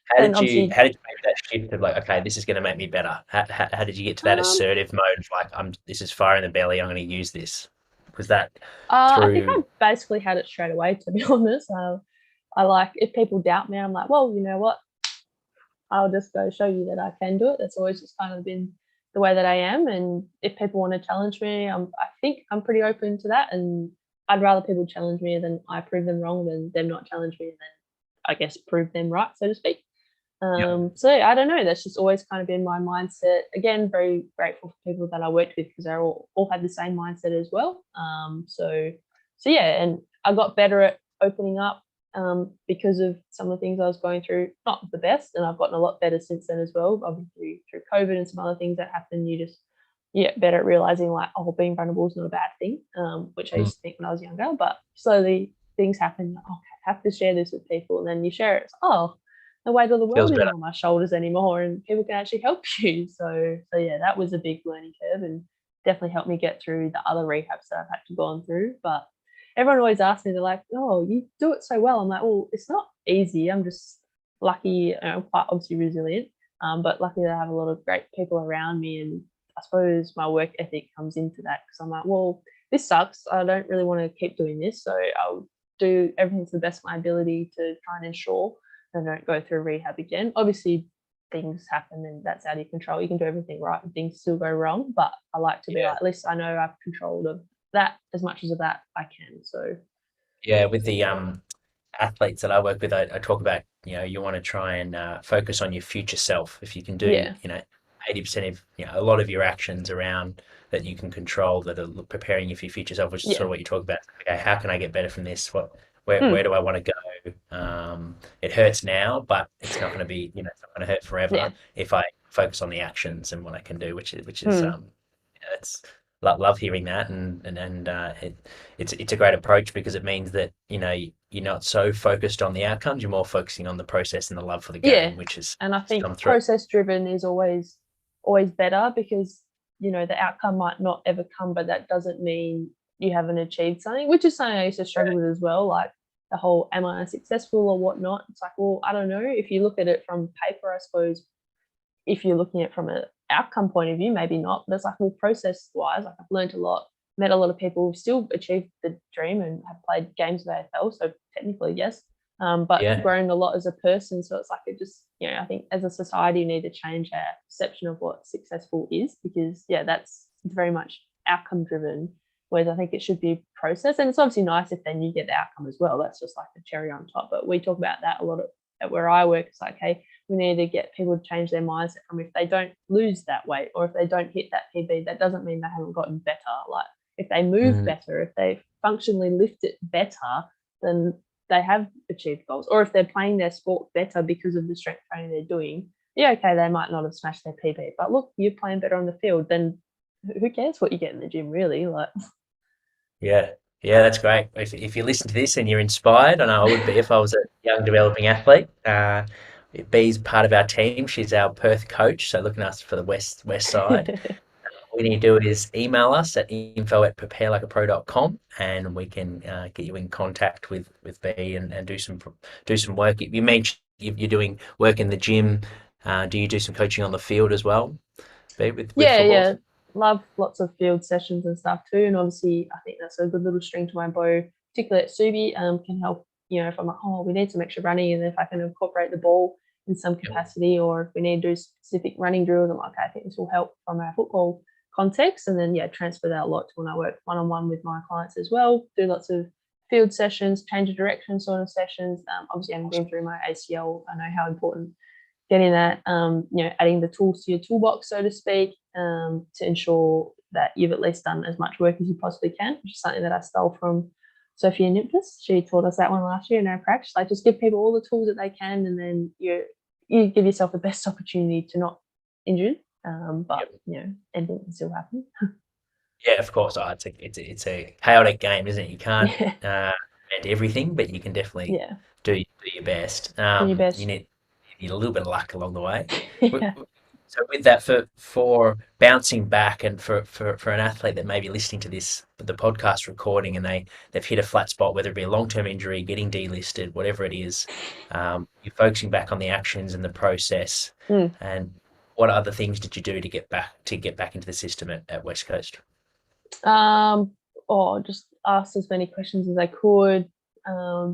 how did you make that shift of like, okay, this is going to make me better? How did you get to that assertive mode of like, this is fire in the belly, I'm going to use this? Was that through? I think I basically had it straight away, to be honest. I like, if people doubt me, I'm like, well, you know what? I'll just go show you that I can do it. That's always just kind of been the way that I am. And if people want to challenge me, I think I'm pretty open to that. And I'd rather people challenge me than I prove them wrong than them not challenge me and then I guess prove them right, so to speak. So I don't know. That's just always kind of been my mindset. Again, very grateful for people that I worked with because they all had the same mindset as well. So yeah, and I got better at opening up because of some of the things I was going through. Not the best, and I've gotten a lot better since then as well. Obviously through COVID and some other things that happen, you just get better at realizing like, oh, being vulnerable is not a bad thing, which I used to think when I was younger. But slowly things happen. Like, okay, I have to share this with people, and then you share it. It's, oh, the weight of the world isn't on my shoulders anymore, and people can actually help you. So yeah, that was a big learning curve, and definitely helped me get through the other rehabs that I've had to go on through. But everyone always asks me, they're like, "Oh, you do it so well." I'm like, "Well, it's not easy. I'm just lucky. I'm quite obviously resilient, but lucky that I have a lot of great people around me, and I suppose my work ethic comes into that because I'm like, well, this sucks. I don't really want to keep doing this, so I'll do everything to the best of my ability to try and ensure I don't go through rehab again. Obviously, things happen and that's out of your control. You can do everything right and things still go wrong, but I like to be like, at least I know I've controlled of that as much as of that I can. So with the athletes that I work with, I talk about, you want to try and focus on your future self. If you can do, 80% of, a lot of your actions around that you can control that are preparing you for your future self, which is sort of what you talk about. Okay, how can I get better from this? Where do I want to go? It hurts now, but it's not going to be, it's not going to hurt forever if I focus on the actions and what I can do, which is, it's love hearing that, it's a great approach because it means that you're not so focused on the outcomes, you're more focusing on the process and the love for the Yeah, game, which is and I think come through. process driven is always better because the outcome might not ever come, but that doesn't mean you haven't achieved something, which is something I used to struggle with as well. Like the whole am I successful or whatnot? It's like, well, I don't know. If you look at it from paper, I suppose if you're looking at it from an outcome point of view, maybe not. But it's like, well, process wise, like I've learned a lot, met a lot of people who've still achieved the dream and have played games of AFL. So technically, yes, but Yeah. grown a lot as a person. So it's like it just, I think as a society, we need to change our perception of what successful is because, yeah, that's very much outcome driven. Whereas I think it should be process. And it's obviously nice if then you get the outcome as well. That's just like the cherry on top. But we talk about that a lot at where I work. It's like, hey, we need to get people to change their mindset from if they don't lose that weight or if they don't hit that PB, that doesn't mean they haven't gotten better. Like if they move better, if they functionally lift it better, then they have achieved goals. Or if they're playing their sport better because of the strength training they're doing, yeah, okay, they might not have smashed their PB, but look, you're playing better on the field, then who cares what you get in the gym, really? Like, Yeah, yeah, that's great. If you listen to this and you're inspired, I know I would be if I was a young developing athlete. Bee's part of our team. She's our Perth coach, so looking after for the west side. All you need to do is email us at info@preparelikeapro.com and we can get you in contact with B and do some work. You mentioned you're doing work in the gym. Do you do some coaching on the field as well, B, with football? yeah, love lots of field sessions and stuff too. And obviously, I think that's a good little string to my bow, particularly at Subi. Can help, if I'm like, oh, we need some extra running, and if I can incorporate the ball in some capacity, or if we need to do specific running drills, I'm like, okay, I think this will help from our football context. And then, yeah, transfer that a lot to when I work one on one with my clients as well. Do lots of field sessions, change of direction sort of sessions. Obviously, having been through my ACL, I know how important getting that, adding the tools to your toolbox, so to speak, to ensure that you've at least done as much work as you possibly can, which is something that I stole from Sophia Nimpus. She taught us that one last year in our practice. Like, just give people all the tools that they can, and then you give yourself the best opportunity to not injure. But anything can still happen. Yeah, of course. Oh, it's a chaotic game, isn't it? You can't Yeah, prevent everything, but you can definitely yeah, do your best. do your You best. need a little bit of luck along the way. Yeah. So with that, for bouncing back, and for an athlete that may be listening to the podcast recording, and they've hit a flat spot, whether it be a long-term injury, getting delisted, whatever it is, you're focusing back on the actions and the process. Mm. And what other things did you do to get back into the system at West Coast? Or just asked as many questions as I could,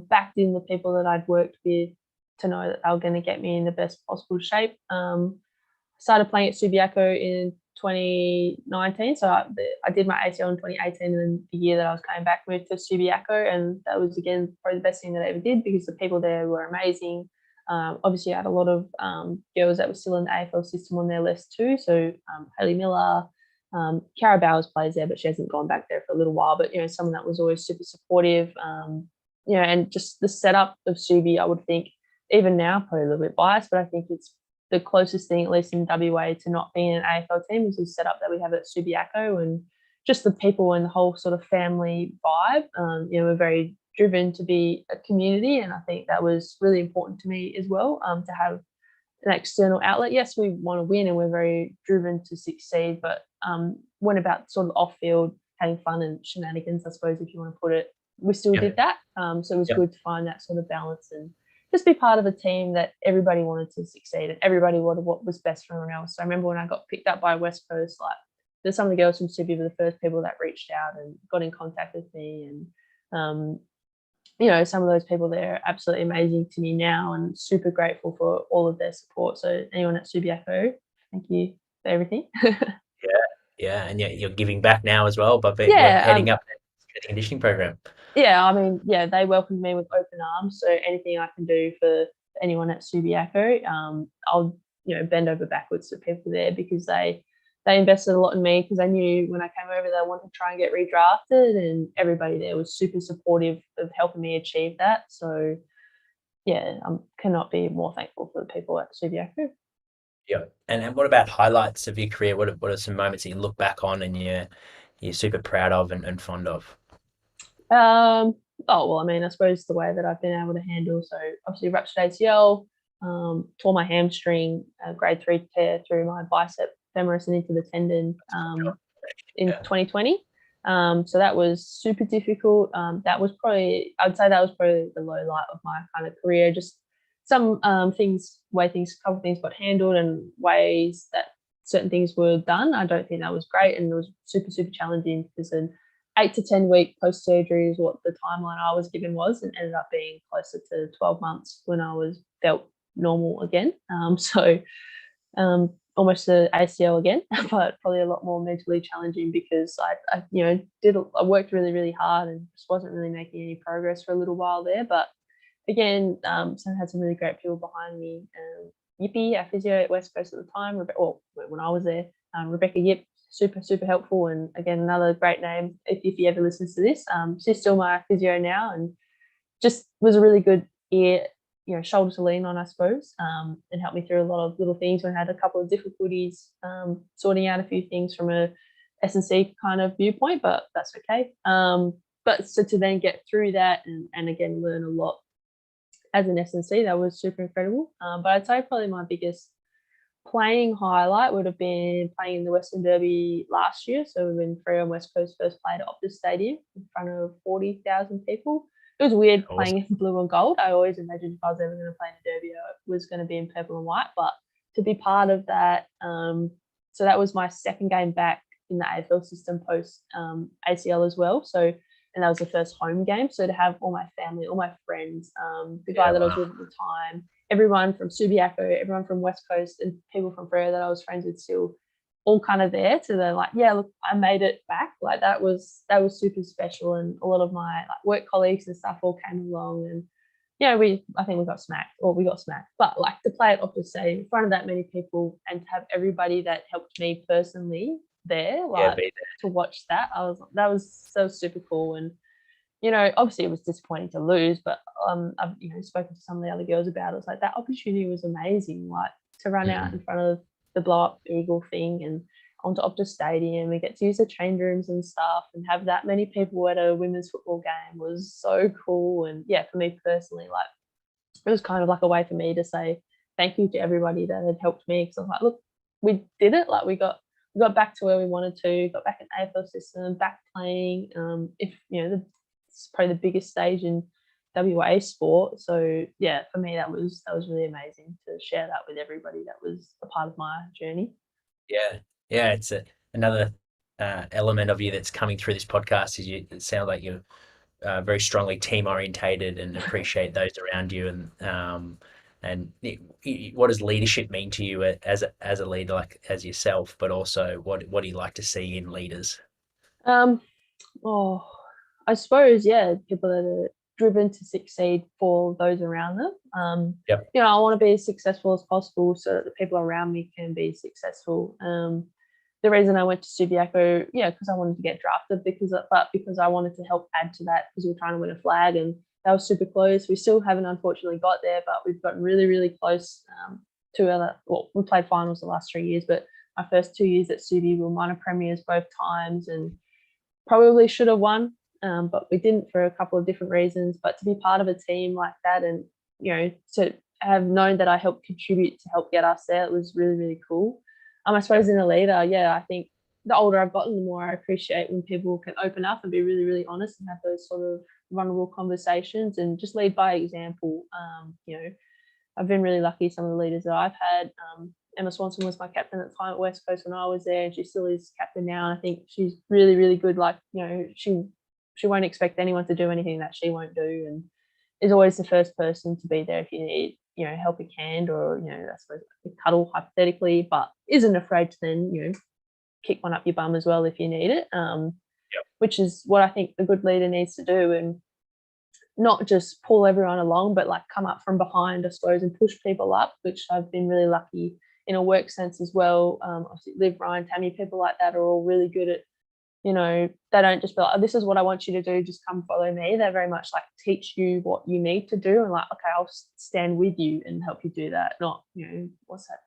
backed in the people that I'd worked with to know that they were going to get me in the best possible shape. Started playing at Subiaco in 2019. So I did my ACL in 2018, and then the year that I was coming back, moved to Subiaco, and that was, again, probably the best thing that I ever did because the people there were amazing. Obviously, I had a lot of girls that were still in the AFL system on their list too. So Hayley Miller, Cara Bowers plays there, but she hasn't gone back there for a little while. But someone that was always super supportive. And just the setup of Subi, I would think, even now, probably a little bit biased, but I think it's the closest thing, at least in WA, to not being an AFL team is the setup that we have at Subiaco, and just the people and the whole sort of family vibe. We're very driven to be a community, and I think that was really important to me as well, to have an external outlet. Yes, we want to win and we're very driven to succeed, but when about sort of off field having fun and shenanigans, I suppose, if you want to put it, we still Yep. did that. So it was Yep. good to find that sort of balance and just be part of a team that everybody wanted to succeed and everybody wanted what was best for everyone else. So I remember when I got picked up by West Coast, like there's some of the girls from Subi were the first people that reached out and got in contact with me, and some of those people there are absolutely amazing to me now, and super grateful for all of their support. So anyone at Subiaco, thank you for everything. Yeah, and you're giving back now as well by Yeah, heading up the strength and conditioning program. yeah, I mean, yeah, they welcomed me with open arms. So anything I can do for anyone at Subiaco, I'll bend over backwards for people there because they invested a lot in me because they knew when I came over they wanted to try and get redrafted, and everybody there was super supportive of helping me achieve that. So yeah, I cannot be more thankful for the people at Subiaco. Yeah. And what about highlights of your career? What are some moments that you look back on and you're super proud of and fond of? Oh well, I mean, I suppose the way that I've been able to handle. So obviously ruptured ACL, tore my hamstring, grade 3 tear through my bicep femoris and into the tendon in 2020. So that was super difficult. That was probably, I'd say that was probably the low light of my kind of career. Just some things, a couple of things got handled and ways that certain things were done. I don't think that was great, and it was super, super challenging because an 8 to 10 week post surgery is what the timeline I was given was, and ended up being closer to 12 months when I was felt normal again. Almost the ACL again, but probably a lot more mentally challenging because I I worked really, really hard and just wasn't really making any progress for a little while there. But again, so I had some really great people behind me. Yippee, our physio at West Coast at the time, when I was there, Rebecca Yip, super, super helpful. And again, another great name if he ever listens to this. She's still my physio now and just was a really good ear, shoulder to lean on, I suppose, and helped me through a lot of little things when I had a couple of difficulties sorting out a few things from a S&C kind of viewpoint, but that's okay. But so to then get through that and again, learn a lot as an S&C, that was super incredible. But I'd say probably my biggest playing highlight would have been playing in the Western Derby last year. So when Freo and West Coast first played at Optus Stadium in front of 40,000 people. It was weird playing in blue and gold. I always imagined if I was ever going to play in a derby, it was going to be in purple and white. But to be part of that, so that was my second game back in the AFL system post ACL as well. So, and that was the first home game. So to have all my family, all my friends, the guy that I was with at the time, everyone from Subiaco, everyone from West Coast, and people from Freo that I was friends with still, all kind of there to the like, yeah, look, I made it back. Like that was super special, and a lot of my work colleagues and stuff all came along, and I think we got smacked, but like to play it off to say in front of that many people and to have everybody that helped me personally there, to watch that, that was so super cool. And obviously it was disappointing to lose, but I've spoken to some of the other girls about it. It's like that opportunity was amazing, like to run out in front of the blow up eagle thing and onto Optus Stadium. We get to use the change rooms and stuff and have that many people at a women's football game was so cool. And yeah, for me personally, like it was kind of like a way for me to say thank you to everybody that had helped me, because I was like, look, we did it. Like we got back to where we wanted to, got back in AFL system, back playing. It's probably the biggest stage in WA sport. So yeah, for me that was really amazing to share that with everybody that was a part of my journey. Yeah, it's another element of you that's coming through this podcast is it sounds like you're very strongly team orientated and appreciate those around you, and what does leadership mean to you as a leader, like as yourself, but also what do you like to see in leaders? Oh, I suppose, yeah, people that are driven to succeed for those around them. I want to be as successful as possible so that the people around me can be successful. The reason I went to Subiaco, because I wanted to get drafted, because I wanted to help add to that, because we were trying to win a flag, and that was super close. We still haven't unfortunately got there, but we've gotten really, really close we played finals the last 3 years, but my first 2 years at Subi, we were minor premiers both times and probably should have won, but we didn't for a couple of different reasons. But to be part of a team like that and, to have known that I helped contribute to help get us there, it was really, really cool. I suppose in a leader, I think the older I've gotten, the more I appreciate when people can open up and be really, really honest and have those sort of vulnerable conversations and just lead by example. I've been really lucky, some of the leaders that I've had. Emma Swanson was my captain at the time at West Coast when I was there, and she still is captain now. And I think she's really, really good. Like, she won't expect anyone to do anything that she won't do, and is always the first person to be there if you need, helping hand or, I suppose a cuddle hypothetically, but isn't afraid to then, kick one up your bum as well if you need it. Which is what I think a good leader needs to do, and not just pull everyone along, but like come up from behind, I suppose, and push people up, which I've been really lucky in a work sense as well. Obviously Liv, Ryan, Tammy, people like that are all really good at, they don't just be like, oh, this is what I want you to do, just come follow me. They're very much like teach you what you need to do and like, okay, I'll stand with you and help you do that. Not, what's that,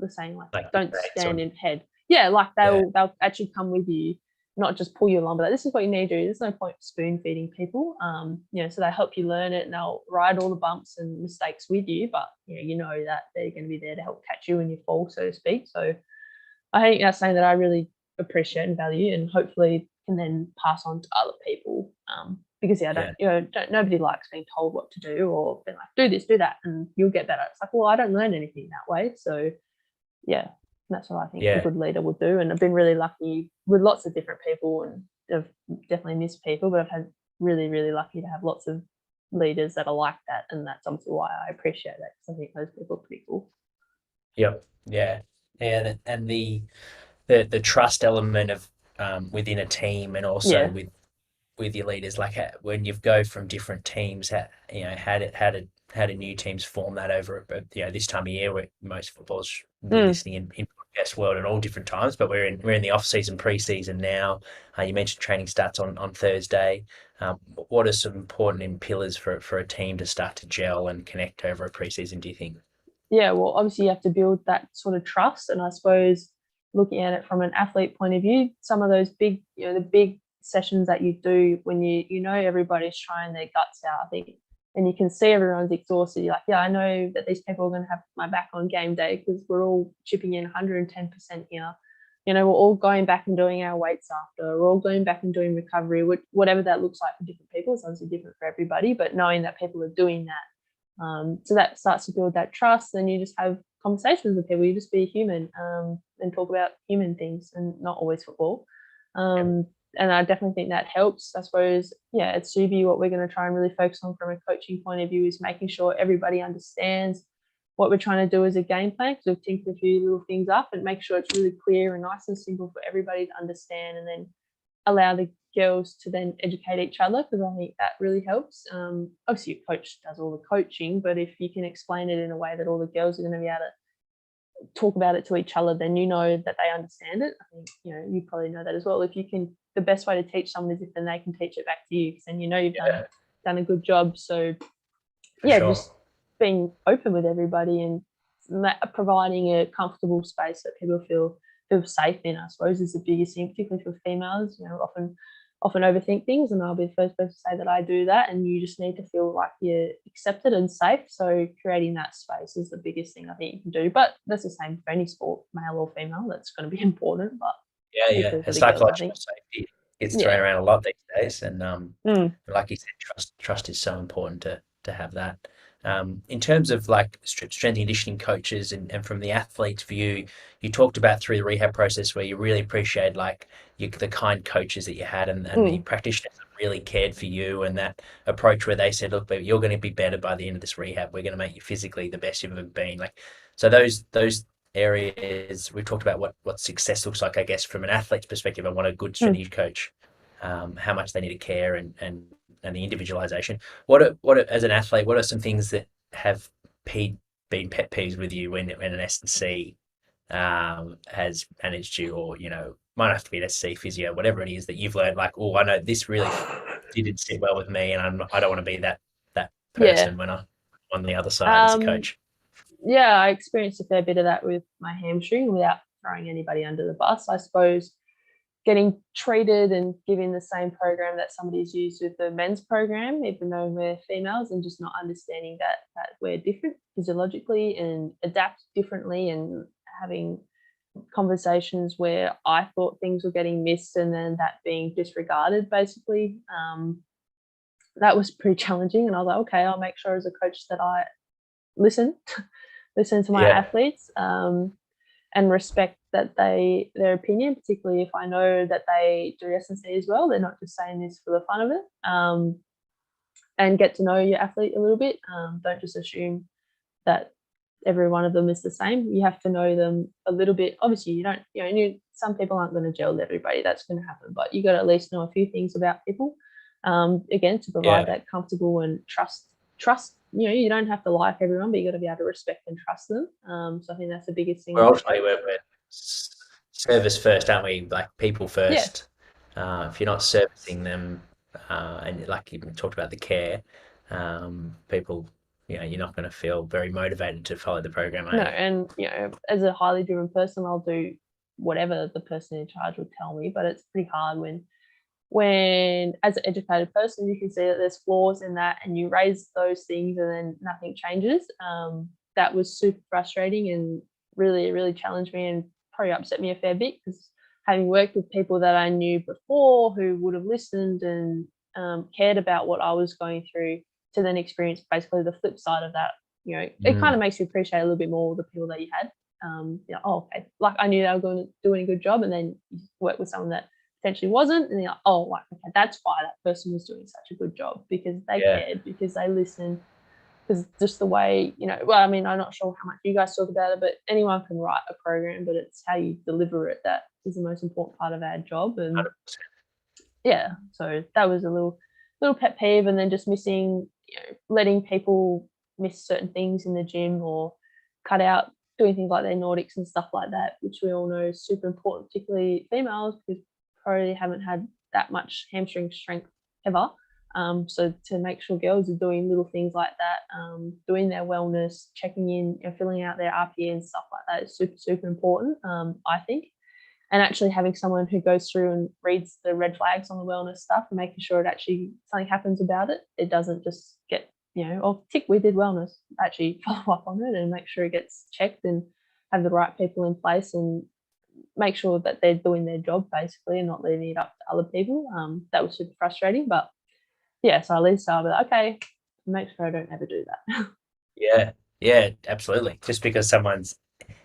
the saying, like don't stand in head. Yeah, like they'll actually come with you not just pull you along, but like, this is what you need to do. There's no point spoon feeding people. So they help you learn it and they'll ride all the bumps and mistakes with you, but you know that they're going to be there to help catch you when you fall, so to speak. So I think that's something that I really appreciate and value, and hopefully can then pass on to other people. Because nobody likes being told what to do or being like, do this, do that, and you'll get better. It's like, well, I don't learn anything that way. So yeah, that's what I think a good leader would do. And I've been really lucky with lots of different people, and I've definitely missed people, but I've had really, really lucky to have lots of leaders that are like that, and that's obviously why I appreciate that, because I think those people are pretty cool. Yep. Yeah. Yeah. And the trust element of within a team, and also with your leaders, like when you go from different teams, how do new teams form that over this time of year, where most footballers be listening in podcast world at all different times, but we're in the off season, pre-season now. You mentioned training starts on Thursday. What are some important pillars for a team to start to gel and connect over a pre-season, do you think? Yeah, well, obviously you have to build that sort of trust, and I suppose looking at it from an athlete point of view, some of those big, the big sessions that you do when you know everybody's trying their guts out, I think, and you can see everyone's exhausted. You're like, yeah, I know that these people are going to have my back on game day, because we're all chipping in 110% here. We're all going back and doing our weights after. We're all going back and doing recovery, whatever that looks like for different people. It's obviously different for everybody, but knowing that people are doing that. So that starts to build that trust. Then you just have conversations with people. You just be human, and talk about human things, and not always football. And I definitely think that helps. I suppose, at Subi, what we're going to try and really focus on from a coaching point of view is making sure everybody understands what we're trying to do as a game plan, because we've tinkered a few little things up, and make sure it's really clear and nice and simple for everybody to understand, and then allow the girls to then educate each other, because I think that really helps. Obviously, your coach does all the coaching, but if you can explain it in a way that all the girls are going to be able to talk about it to each other, then you know that they understand it. I think you probably know that as well. If you can, the best way to teach someone is if then they can teach it back to you, because then you've done a good job. So just being open with everybody and providing a comfortable space that people feel safe in, I suppose, is the biggest thing, particularly for females. Often overthink things, and I'll be the first person to say that I do that, and you just need to feel like you're accepted and safe. So creating that space is the biggest thing I think you can do, but that's the same for any sport, male or female. That's going to be important. But And psychological safety gets thrown around a lot these days, and like you said, trust is so important to have that. In terms of like strength and conditioning coaches, and from the athlete's view, you talked about through the rehab process where you really appreciate the kind coaches that you had, and the practitioners that really cared for you, and that approach where they said, look, you're going to be better by the end of this rehab. We're going to make you physically the best you've ever been. So those areas we've talked about, what success looks like, I guess, from an athlete's perspective, and what a good strategy coach, how much they need to care, and the individualization. As an athlete, what are some things that have been pet peeves with you when an S&C has managed you, or might have to be an S&C physio, whatever it is that you've learned, like, oh, I know this really didn't sit well with me, and I don't want to be that person when I'm on the other side as a coach. Yeah, I experienced a fair bit of that with my hamstring, without throwing anybody under the bus. I suppose getting treated and given the same program that somebody's used with the men's program, even though we're females, and just not understanding that we're different physiologically and adapt differently, and having conversations where I thought things were getting missed and then that being disregarded, basically. That was pretty challenging, and I was like, okay, I'll make sure as a coach that I listen to my athletes, and respect that their opinion, particularly if I know that they do S&C as well. They're not just saying this for the fun of it. And get to know your athlete a little bit. Don't just assume that every one of them is the same. You have to know them a little bit. Obviously, you don't. Some people aren't going to gel with everybody. That's going to happen. But you got to at least know a few things about people. Again, to provide that comfortable and trust. You don't have to like everyone, but you got to be able to respect and trust them. So I think that's the biggest thing. We're ultimately we're service first, aren't we? Like, people first. If you're not servicing them, and like you talked about the care, people, you're not going to feel very motivated to follow the program. No, and as a highly driven person, I'll do whatever the person in charge would tell me. But it's pretty hard when as an educated person you can see that there's flaws in that, and you raise those things and then nothing changes. That was super frustrating and really, really challenged me, and probably upset me a fair bit, because having worked with people that I knew before who would have listened and cared about what I was going through, to then experience basically the flip side of that, it kind of makes you appreciate a little bit more the people that you had. Oh, okay, like I knew they were doing a good job, and then you work with someone that potentially wasn't, and you're like, oh, like, okay, that's why that person was doing such a good job, because they Yeah. cared, because they listened, because just the way, well, I mean, I'm not sure how much you guys talk about it, but anyone can write a program, but it's how you deliver it that is the most important part of our job. And 100%. yeah, so that was a little pet peeve. And then just missing, letting people miss certain things in the gym, or cut out doing things like their Nordics and stuff like that, which we all know is super important, particularly females, because probably haven't had that much hamstring strength ever. So to make sure girls are doing little things like that, doing their wellness, checking in, filling out their RPE and stuff like that is super, super important, I think. And actually having someone who goes through and reads the red flags on the wellness stuff, and making sure it actually something happens about it. It doesn't just get, oh, tick, we did wellness. Actually follow up on it and make sure it gets checked, and have the right people in place, and make sure that they're doing their job basically, and not leaving it up to other people. That was super frustrating, but yeah, so at least I'll be like, okay, make sure I don't ever do that. Yeah. Yeah, absolutely. Just because someone's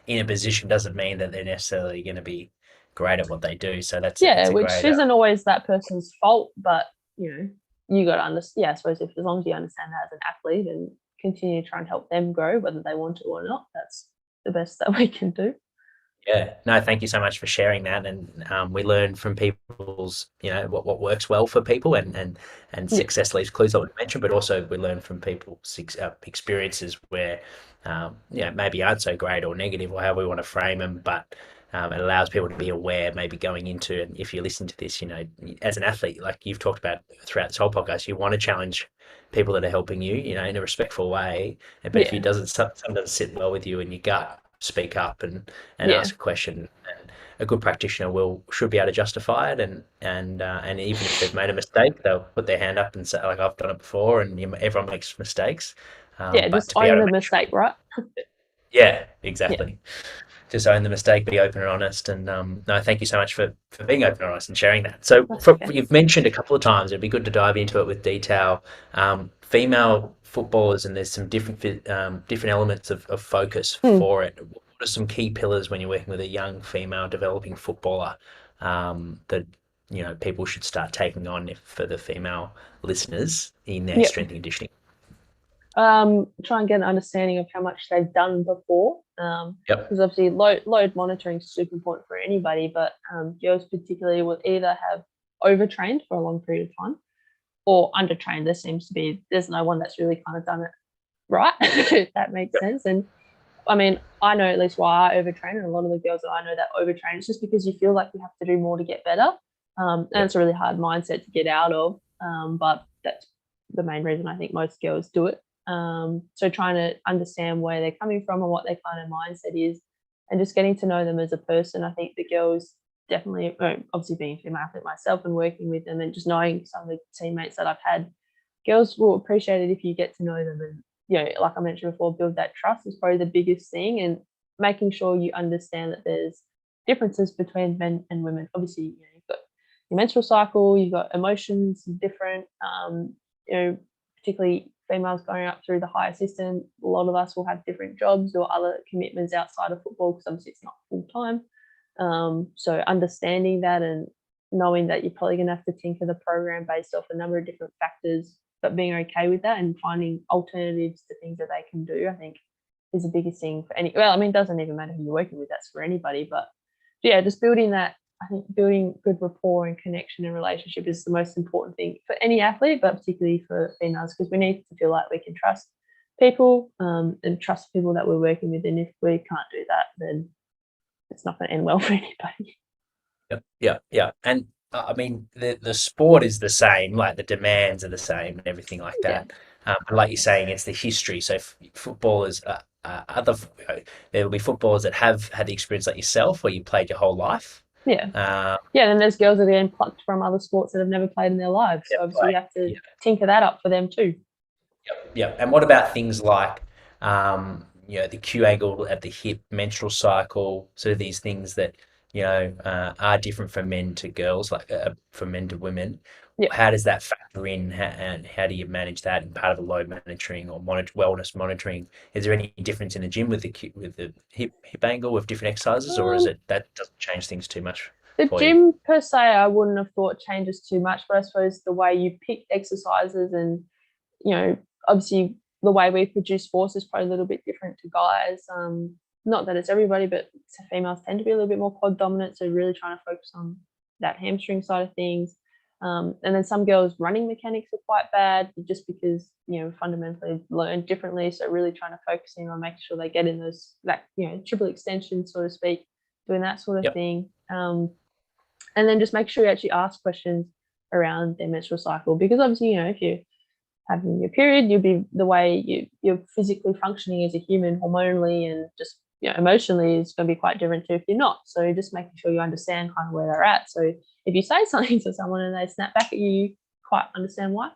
in a position doesn't mean that they're necessarily going to be great at what they do. So Yeah, it's a which great, isn't always that person's fault, but you got to understand. Yeah, I suppose if as long as you understand that as an athlete, and continue to try and help them grow, whether they want to or not, that's the best that we can do. yeah. No, thank you so much for sharing that. And we learn from people's, what works well for people, and Yeah, success leaves clues, like we mentioned, but also we learn from people's experiences where, maybe aren't so great or negative, or how we want to frame them, but it allows people to be aware, maybe going into, and if you listen to this, as an athlete, like you've talked about throughout this whole podcast, you want to challenge people that are helping you, in a respectful way. But if it yeah, doesn't, something doesn't sit well with you in your gut, speak up and yeah, ask a question. And a good practitioner should be able to justify it, and even if they've made a mistake, they'll put their hand up and say, like, I've done it before, and everyone makes mistakes. yeah. But Just to be own able the to make sure, mistake, right? yeah, Yeah, exactly. Just own the mistake, be open and honest. And no, thank you so much for being open and honest and sharing that. So that's okay. you've mentioned a couple of times, it'd be good to dive into it with detail. Female footballers, and there's some different elements of focus Hmm. for it. What are some key pillars when you're working with a young female developing footballer, that people should start taking on, for the female listeners, in their Yep. strength and conditioning? Try and get an understanding of how much they've done before. Yep. Because obviously load monitoring is super important for anybody, but girls particularly will either have overtrained for a long period of time, or undertrained. There's no one that's really kind of done it right, if that makes Yep. sense. And I mean, I know at least why I overtrain, and a lot of the girls that I know that overtrain, it's just because you feel like you have to do more to get better. And it's Yep. a really hard mindset to get out of. But that's the main reason I think most girls do it. So trying to understand where they're coming from and what their kind of mindset is, and just getting to know them as a person. I think the girls definitely, obviously being a female athlete myself and working with them, and just knowing some of the teammates that I've had, girls will appreciate it if you get to know them. And like I mentioned before, build that trust is probably the biggest thing, and making sure you understand that there's differences between men and women. Obviously, you've got your menstrual cycle, you've got emotions different. You know, Particularly females going up through the higher system, a lot of us will have different jobs or other commitments outside of football, because obviously it's not full time. So understanding that, and knowing that you're probably going to have to tinker the program based off a number of different factors, but being okay with that and finding alternatives to things that they can do, I think is the biggest thing for any. Well, I mean, it doesn't even matter who you're working with; that's for anybody. But yeah, just building that. I think building good rapport and connection and relationship is the most important thing for any athlete, but particularly for females, because we need to feel like we can trust people, and trust people that we're working with. And if we can't do that, then it's not going to end well for anybody. Yeah, yeah, yeah. And I mean, the sport is the same, like the demands are the same and everything like Yeah, that. But like you're saying, it's the history. So footballers, there will be footballers that have had the experience like yourself, where you played your whole life. Yeah. Uh, Yeah, and there's girls that are getting plucked from other sports that have never played in their lives. So obviously you have to tinker that up for them too. Yeah. And what about things like, the Q angle at the hip, menstrual cycle, sort of these things that, are different from men to girls, like from men to women. Yeah. How does that factor in, and how do you manage that in part of the load monitoring or wellness monitoring? Is there any difference in the gym with the hip angle with different exercises, or is Um, it that doesn't change things too much the for you? gym per se, I wouldn't have thought changes too much, but I suppose the way you pick exercises and, obviously the way we produce force is probably a little bit different to guys. Not that it's everybody, but females tend to be a little bit more quad dominant. So really trying to focus on that hamstring side of things. And then some girls' running mechanics are quite bad just because, fundamentally learn differently. So really trying to focus in on making sure they get in triple extension, so to speak, doing that sort of Yep. thing. And then just make sure you actually ask questions around their menstrual cycle, because obviously, if you're having your period, you'll be the way you're physically functioning as a human hormonally and just emotionally is going to be quite different too if you're not. So just making sure you understand kind of where they're at. So if you say something to someone and they snap back at you, you quite understand why.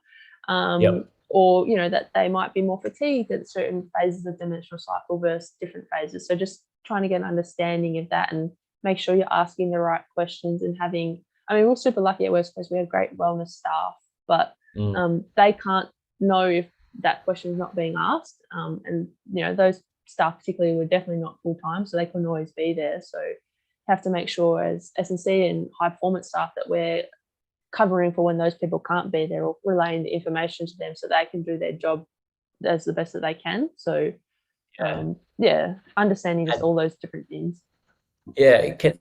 Yep. Or that they might be more fatigued at certain phases of the menstrual cycle versus different phases. So just trying to get an understanding of that and make sure you're asking the right questions and having. I mean, we're super lucky at West Coast. We have great wellness staff, but they can't know if that question is not being asked. And those staff particularly were definitely not full time, so they couldn't always be there. So have to make sure as S&C and high performance staff that we're covering for when those people can't be there, or relaying the information to them so they can do their job as the best that they can. So understanding just all those different things. Yeah, could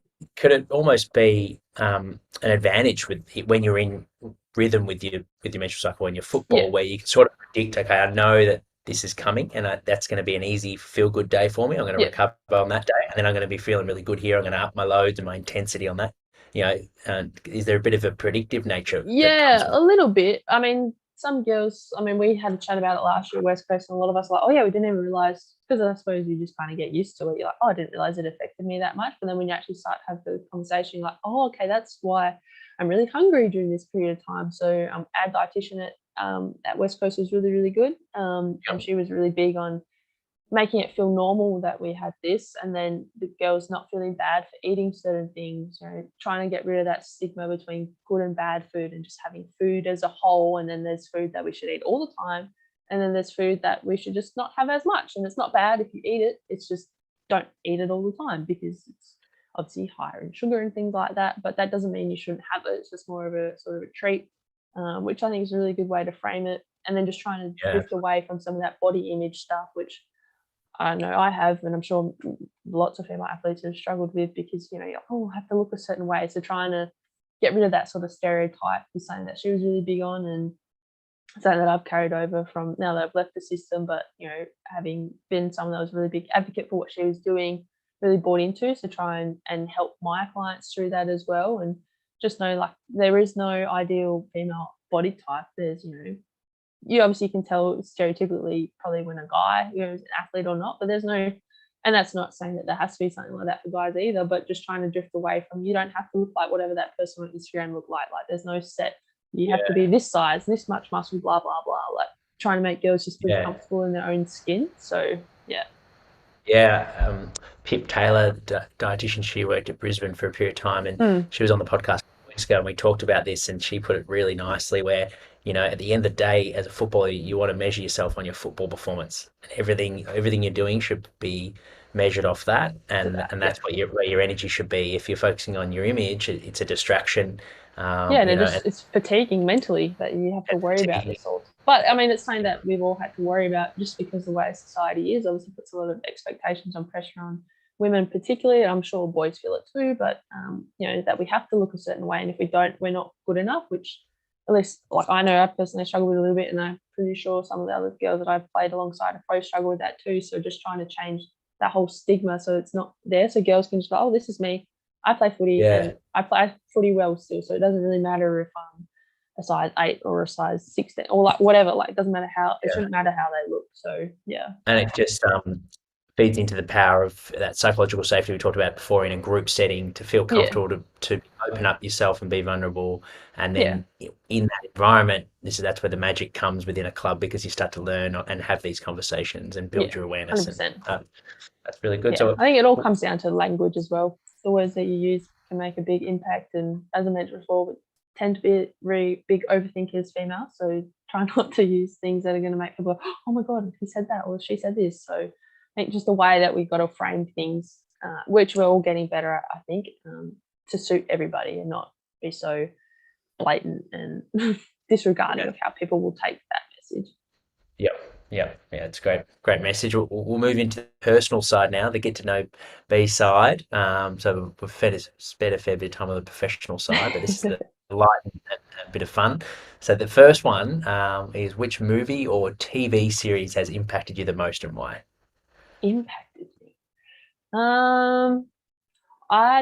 it almost be an advantage when you're in rhythm with your menstrual cycle in your Yeah. football, where you can sort of predict, okay, I know that this is coming, and that's going to be an easy feel good day for me. I'm going to Yeah. recover on that day, and then I'm going to be feeling really good here. I'm going to up my loads and my intensity on that. Is there a bit of a predictive nature that comes Yeah, with a little bit. I mean, some girls, we had a chat about it last year at West Coast, and a lot of us were like, oh, yeah, we didn't even realize, because I suppose you just kind of get used to it. You're like, oh, I didn't realize it affected me that much. But then when you actually start to have the conversation, you're like, oh, okay, that's why I'm really hungry during this period of time. So our dietitian at West Coast was really, really good. And she was really big on making it feel normal that we had this, and then the girls not feeling bad for eating certain things, trying to get rid of that stigma between good and bad food and just having food as a whole. And then there's food that we should eat all the time, and then there's food that we should just not have as much. And it's not bad if you eat it, it's just don't eat it all the time, because it's obviously higher in sugar and things like that, but that doesn't mean you shouldn't have it. It's just more of a sort of a treat, which I think is a really good way to frame it. And then just trying to drift away from some of that body image stuff, which I know I have, and I'm sure lots of female athletes have struggled with, because you're like, oh, I have to look a certain way. So trying to get rid of that sort of stereotype is something that she was really big on, and something that I've carried over from now that I've left the system. But having been someone that was a really big advocate for what she was doing, really bought into, so try and help my clients through that as well. And just know, like, there is no ideal female body type. There's you obviously can tell stereotypically probably when a guy is an athlete or not, but there's no, and that's not saying that there has to be something like that for guys either, but just trying to drift away from, you don't have to look like whatever that person on Instagram look like there's no set, you have to be this size, this much muscle, blah blah blah, like trying to make girls just feel comfortable in their own skin. So Pip Taylor, dietitian, she worked at Brisbane for a period of time, and she was on the podcast weeks ago, and we talked about this, and she put it really nicely where, at the end of the day, as a footballer, you want to measure yourself on your football performance, and everything you're doing should be measured off that, and that's where your energy should be. If you're focusing on your image, it's a distraction. And it's fatiguing mentally that you have to worry about this all. But I mean, it's something that we've all had to worry about, just because the way society is obviously puts a lot of expectations on pressure on women particularly. I'm sure boys feel it too, but that we have to look a certain way, and if we don't, we're not good enough, which at least, like, I know I personally struggle with a little bit, and I'm pretty sure some of the other girls that I've played alongside have probably struggled with that too. So just trying to change that whole stigma so it's not there, so girls can just go, oh, this is me, I play footy, and I play footy well still, so it doesn't really matter if I'm a size 8 or a size 16 or like whatever, like it doesn't matter how, it shouldn't matter how they look. So and it just feeds into the power of that psychological safety we talked about before in a group setting, to feel Yeah. comfortable to open up yourself and be vulnerable. And Yeah. then in that environment, that's where the magic comes within a club, because you start to learn and have these conversations and build Yeah. your awareness. And 100%. that's really good. Yeah. So, I think it all comes down to language as well. The words that you use can make a big impact. And as I mentioned before, we tend to be very big overthinkers, female. So try not to use things that are going to make people go, oh my God, he said that or she said this. So I think just the way that we've got to frame things, which we're all getting better at, I think, to suit everybody and not be so blatant and disregarding of how people will take that message. yeah, it's great message. We'll move into the personal side now, the get to know B side. So we've spent a fair bit of time on the professional side, but this is the light and a bit of fun. So the first one is, which movie or TV series has impacted you the most, and why? Impacted me. I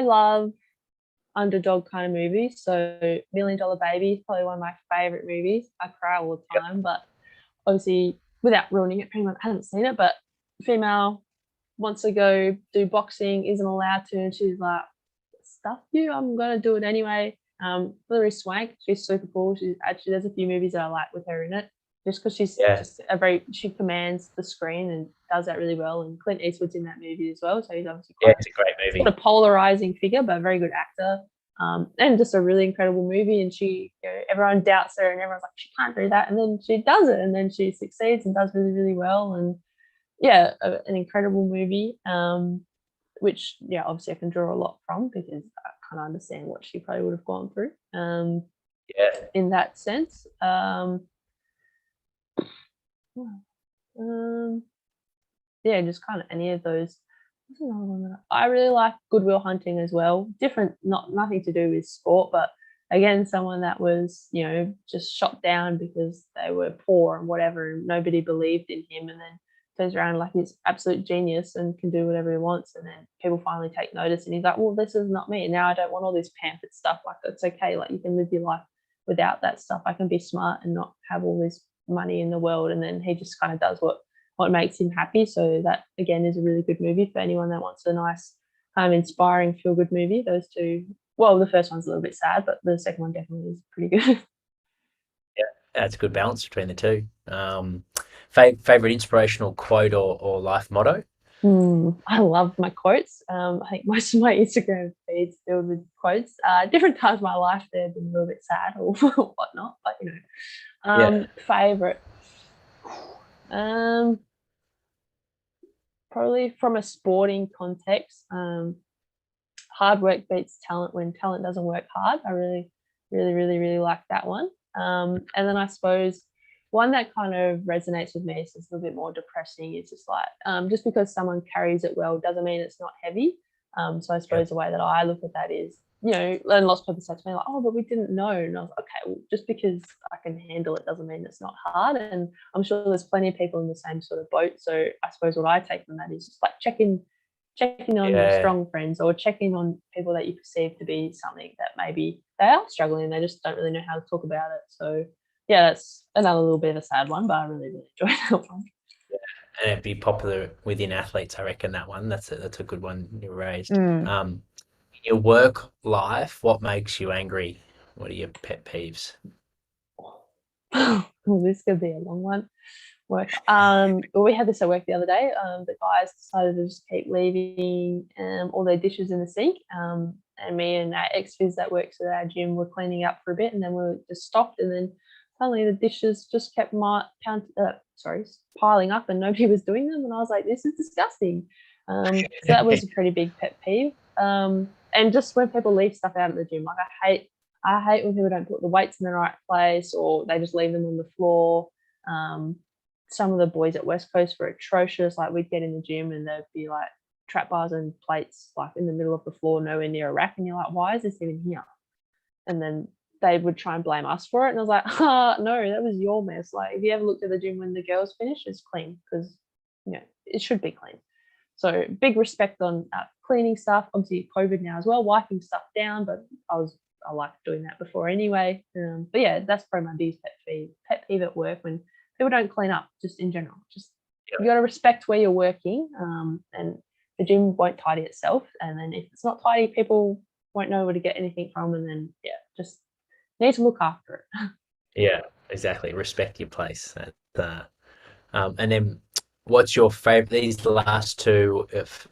love underdog kind of movies. So Million Dollar Baby is probably one of my favorite movies. I cry all the time, but obviously without ruining it, pretty much I haven't seen it, but female wants to go do boxing, isn't allowed to, and she's like, stuff you, I'm gonna do it anyway. Hilary Swank, she's super cool. She's actually, there's a few movies that I like with her in it, just because she's Yeah, just she commands the screen and does that really well. And Clint Eastwood's in that movie as well, so he's obviously yeah, quite it's a great a movie. sort of polarizing figure, but a very good actor. And just a really incredible movie. And she, everyone doubts her, and everyone's like, she can't do that, and then she does it, and then she succeeds and does really, really well. And yeah, an incredible movie. Which obviously I can draw a lot from, because I kind of understand what she probably would have gone through. Yeah, In that sense. Yeah, just kind of any of those. What's another one that I really like? Good Will Hunting as well. Different, nothing to do with sport, but again, someone that was just shot down because they were poor and whatever, and nobody believed in him, and then turns around like he's absolute genius and can do whatever he wants, and then people finally take notice, and he's like, well, this is not me. Now I don't want all this pampered stuff. Like, it's okay. Like, you can live your life without that stuff. I can be smart and not have all this money in the world. And then he just kind of does what makes him happy. So that again is a really good movie for anyone that wants a nice, inspiring, feel good movie. Those two. Well, the first one's a little bit sad, but the second one definitely is pretty good. yeah, that's a good balance between the two. Favorite inspirational quote or life motto? I love my quotes. I think most of my Instagram feeds filled with quotes. Different times of my life they've been a little bit sad or whatnot, but Yeah, favorite. Um, Probably from a sporting context. Hard work beats talent when talent doesn't work hard. I really, really, really, really like that one. And then I suppose one that kind of resonates with me is just a little bit more depressing. It's just like, just because someone carries it well doesn't mean it's not heavy. So I yeah, suppose the way that I look at that is, and lots of people say to me like, oh, but we didn't know. And I was like, okay, well, just because I can handle it doesn't mean it's not hard. And I'm sure there's plenty of people in the same sort of boat. So I suppose what I take from that is just like checking on your yeah. strong friends, or checking on people that you perceive to be something that maybe they are struggling and they just don't really know how to talk about it. So yeah, that's another little bit of a sad one, but I really, really enjoyed that one. And it'd be popular within athletes, I reckon. That one, that's a good one you raised. Mm. In your work life, what makes you angry? What are your pet peeves? Well, this could be a long one. Work. Well, we had this at work the other day. The guys decided to just keep leaving all their dishes in the sink. And me and our ex-phys that works at our gym were cleaning up for a bit, and then we were just stopped, and then suddenly the dishes just kept piling up, and nobody was doing them. And I was like, this is disgusting. So that was a pretty big pet peeve. And just when people leave stuff out at the gym, like I hate when people don't put the weights in the right place, or they just leave them on the floor. Some of the boys at West Coast were atrocious. Like, we'd get in the gym and there'd be like trap bars and plates like in the middle of the floor, nowhere near a rack, and you're like, why is this even here? And then they would try and blame us for it, and I was like, no, that was your mess. Like, if you ever looked at the gym when the girls finish, it's clean, because it should be clean. So big respect on cleaning stuff. Obviously COVID now as well, wiping stuff down, but I liked doing that before anyway. But yeah, that's probably my biggest pet peeve at work, when people don't clean up, just in general. Just you got to respect where you're working, and the gym won't tidy itself. And then if it's not tidy, people won't know where to get anything from. And then just need to look after it. Yeah, exactly. Respect your place. And then, what's your favorite? These the last two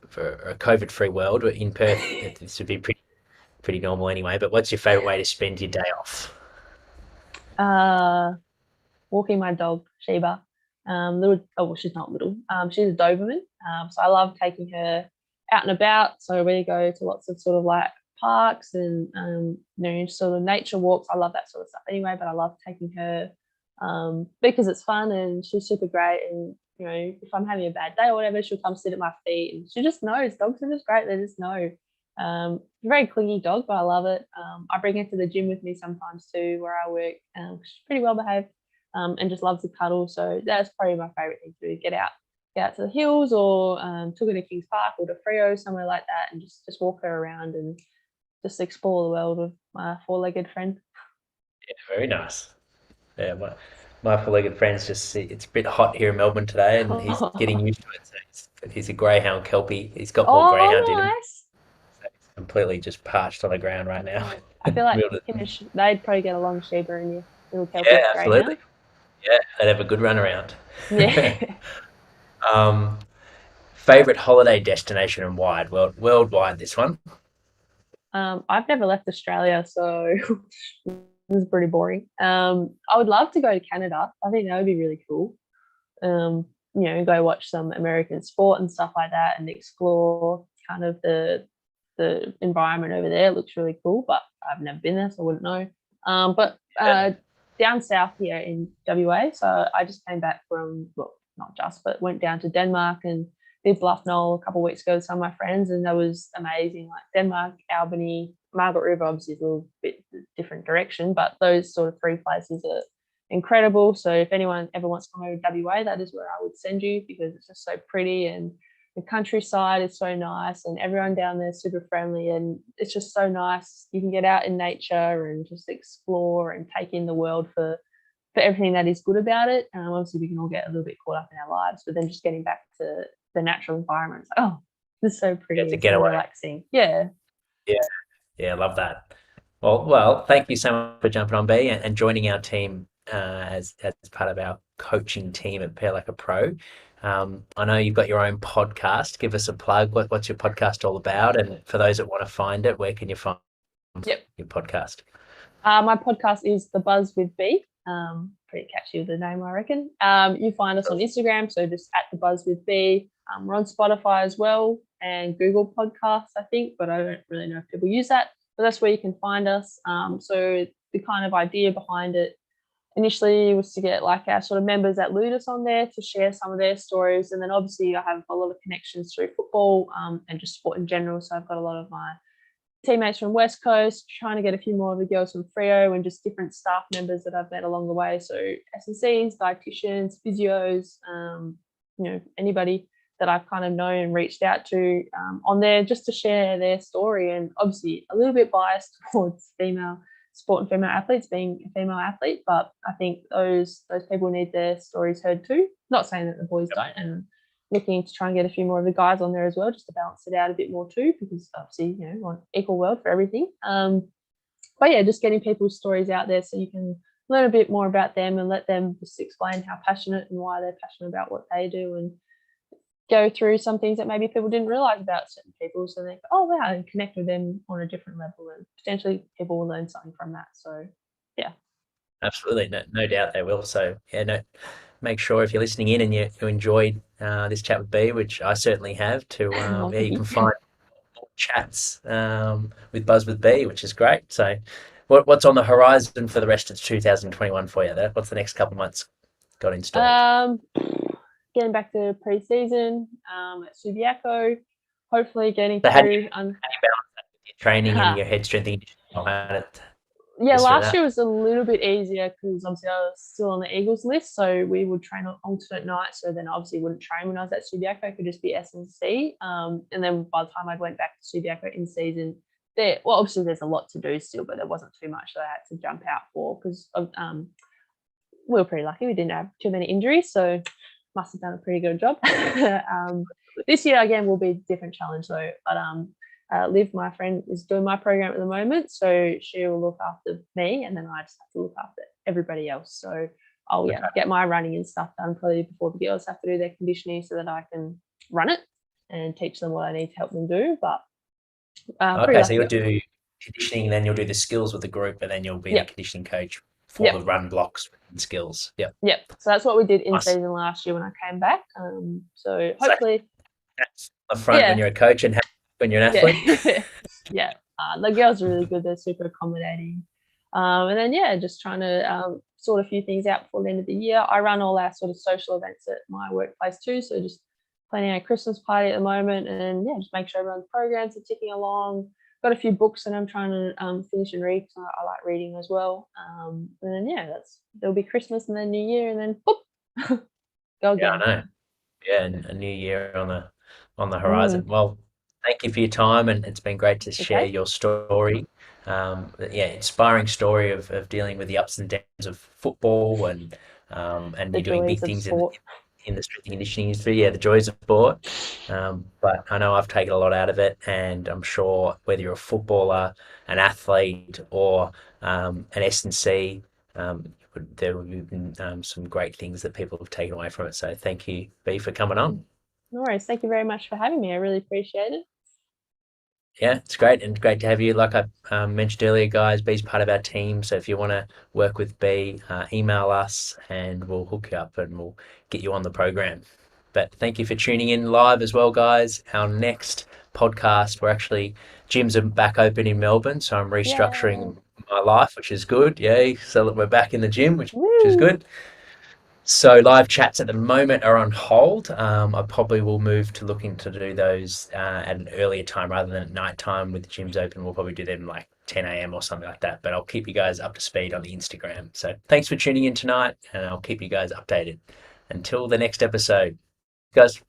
for a COVID-free world. In Perth, this would be pretty normal anyway. But what's your favorite way to spend your day off? Uh, Walking my dog Sheba. Little, oh well, she's not little. She's a Doberman. So I love taking her out and about. So we go to lots of sort of like parks and sort of nature walks. I love that sort of stuff anyway. But I love taking her because it's fun and she's super great. And if I'm having a bad day or whatever, she'll come sit at my feet and she just knows. Dogs are just great. They just know. Very clingy dog, but I love it. I bring her to the gym with me sometimes too, where I work. She's pretty well behaved. And just loves to cuddle. So that's probably my favourite thing to do. Get out to the hills or took her to Kings Park or to Freo, somewhere like that, and just walk her around and just explore the world with my four-legged friend. Yeah, very nice. Yeah, my four-legged friend's it's a bit hot here in Melbourne today, and he's getting used to it. So he's a greyhound kelpie. He's got more greyhound in him. Nice. So he's completely just parched on the ground right now. I feel like they'd probably get along, Sheba and you, little kelpie. Yeah, absolutely. Yeah, they'd have a good run around. Yeah. Favorite holiday destination and worldwide, this one? I've never left Australia, so this is pretty boring. I would love to go to Canada. I think that would be really cool. Go watch some American sport and stuff like that and explore kind of the environment over there. It looks really cool, but I've never been there, so I wouldn't know. But down south here in WA, so I just came back from, well, not just, but went down to Denmark and did Bluff Knoll a couple of weeks ago with some of my friends, and that was amazing. Like Denmark, Albany, Margaret River, obviously is a little bit different direction, but those sort of three places are incredible. So if anyone ever wants to come over to WA, that is where I would send you, because it's just so pretty and the countryside is so nice and everyone down there is super friendly, and it's just so nice. You can get out in nature and just explore and take in the world for everything that is good about it. Obviously we can all get a little bit caught up in our lives, but then just getting back to the natural environment, it's like, oh, this is so pretty, to get away, relaxing. Yeah, I love that. Well, thank you so much for jumping on, B, and joining our team as part of our coaching team at PLPlivechats Pro. I know you've got your own podcast. Give us a plug. What's your podcast all about? And for those that want to find it, where can you find your podcast? My podcast is The Buzz with B. Pretty catchy with the name, I reckon. You find us on Instagram, so just at The Buzz with B. We're on Spotify as well and Google Podcasts, I think, but I don't really know if people use that. But that's where you can find us. So the kind of idea behind it initially was to get like our sort of members at Ludus on there to share some of their stories. And then obviously I have a lot of connections through football and just sport in general. So I've got a lot of my teammates from West Coast, trying to get a few more of the girls from Freo and just different staff members that I've met along the way. So SNCs, dietitians, physios, anybody that I've kind of known and reached out to on there just to share their story. And obviously a little bit biased towards female sport and female athletes, being a female athlete, but I think those people need their stories heard too. Not saying that the boys don't, and looking to try and get a few more of the guys on there as well, just to balance it out a bit more too, because obviously we want equal world for everything. But yeah, just getting people's stories out there so you can learn a bit more about them and let them just explain how passionate and why they're passionate about what they do, and go through some things that maybe people didn't realize about certain people, so they go, oh wow, and connect with them on a different level, and potentially people will learn something from that. So yeah, absolutely, no doubt they will. So make sure if you're listening in and you enjoyed this chat with B, which I certainly have, to you can find more chats with Buzz with B, which is great. So what's on the horizon for the rest of 2021 for you? What's the next couple of months got installed? Getting back to pre-season at Subiaco, hopefully getting so through. How do you balance that with your training and your head strength? Yeah, last year was a little bit easier because obviously I was still on the Eagles list, so we would train on alternate nights. So then obviously wouldn't train when I was at Subiaco, it could just be S&C. And then by the time I went back to Subiaco in season, obviously there's a lot to do still, but there wasn't too much that I had to jump out for because we were pretty lucky. We didn't have too many injuries, so must have done a pretty good job. This year again will be a different challenge though. But Liv, my friend, is doing my program at the moment, so she will look after me, and then I just have to look after everybody else. So I'll get my running and stuff done probably before the girls have to do their conditioning, so that I can run it and teach them what I need to help them do. But Okay, so you'll do conditioning, then you'll do the skills with the group, and then you'll be the conditioning coach for the run blocks and skills. Yep. So that's what we did in season last year when I came back. So hopefully that's the front when you're a coach and when you're an athlete. The girls are really good. They're super accommodating. And then just trying to sort a few things out before the end of the year. I run all our sort of social events at my workplace too, so just planning a Christmas party at the moment, and just make sure everyone's programs are ticking along. Got a few books that I'm trying to finish and read, because I like reading as well. And then there'll be Christmas and then New Year, and then boop, go again. I know. Yeah, and a new year on the horizon. Well, thank you for your time, and it's been great to share your story. Inspiring story of dealing with the ups and downs of football, and you're doing big things in the strength and conditioning industry. Yeah, the joys of sport. But I know I've taken a lot out of it, and I'm sure whether you're a footballer, an athlete, or an S&C, there will be some great things that people have taken away from it. So thank you, Bea, for coming on. No worries. Thank you very much for having me. I really appreciate it. Yeah, it's great, and great to have you. Like I mentioned earlier, guys, Bea's part of our team. So if you want to work with Bea, email us and we'll hook you up and we'll get you on the program. But thank you for tuning in live as well, guys. Our next podcast, gyms are back open in Melbourne, so I'm restructuring my life, which is good. Yay! So that we're back in the gym, which is good. So live chats at the moment are on hold. I probably will move to looking to do those at an earlier time rather than at night time with the gyms open. We'll probably do them like 10 a.m. or something like that, but I'll keep you guys up to speed on the Instagram. So thanks for tuning in tonight, and I'll keep you guys updated. Until the next episode, guys.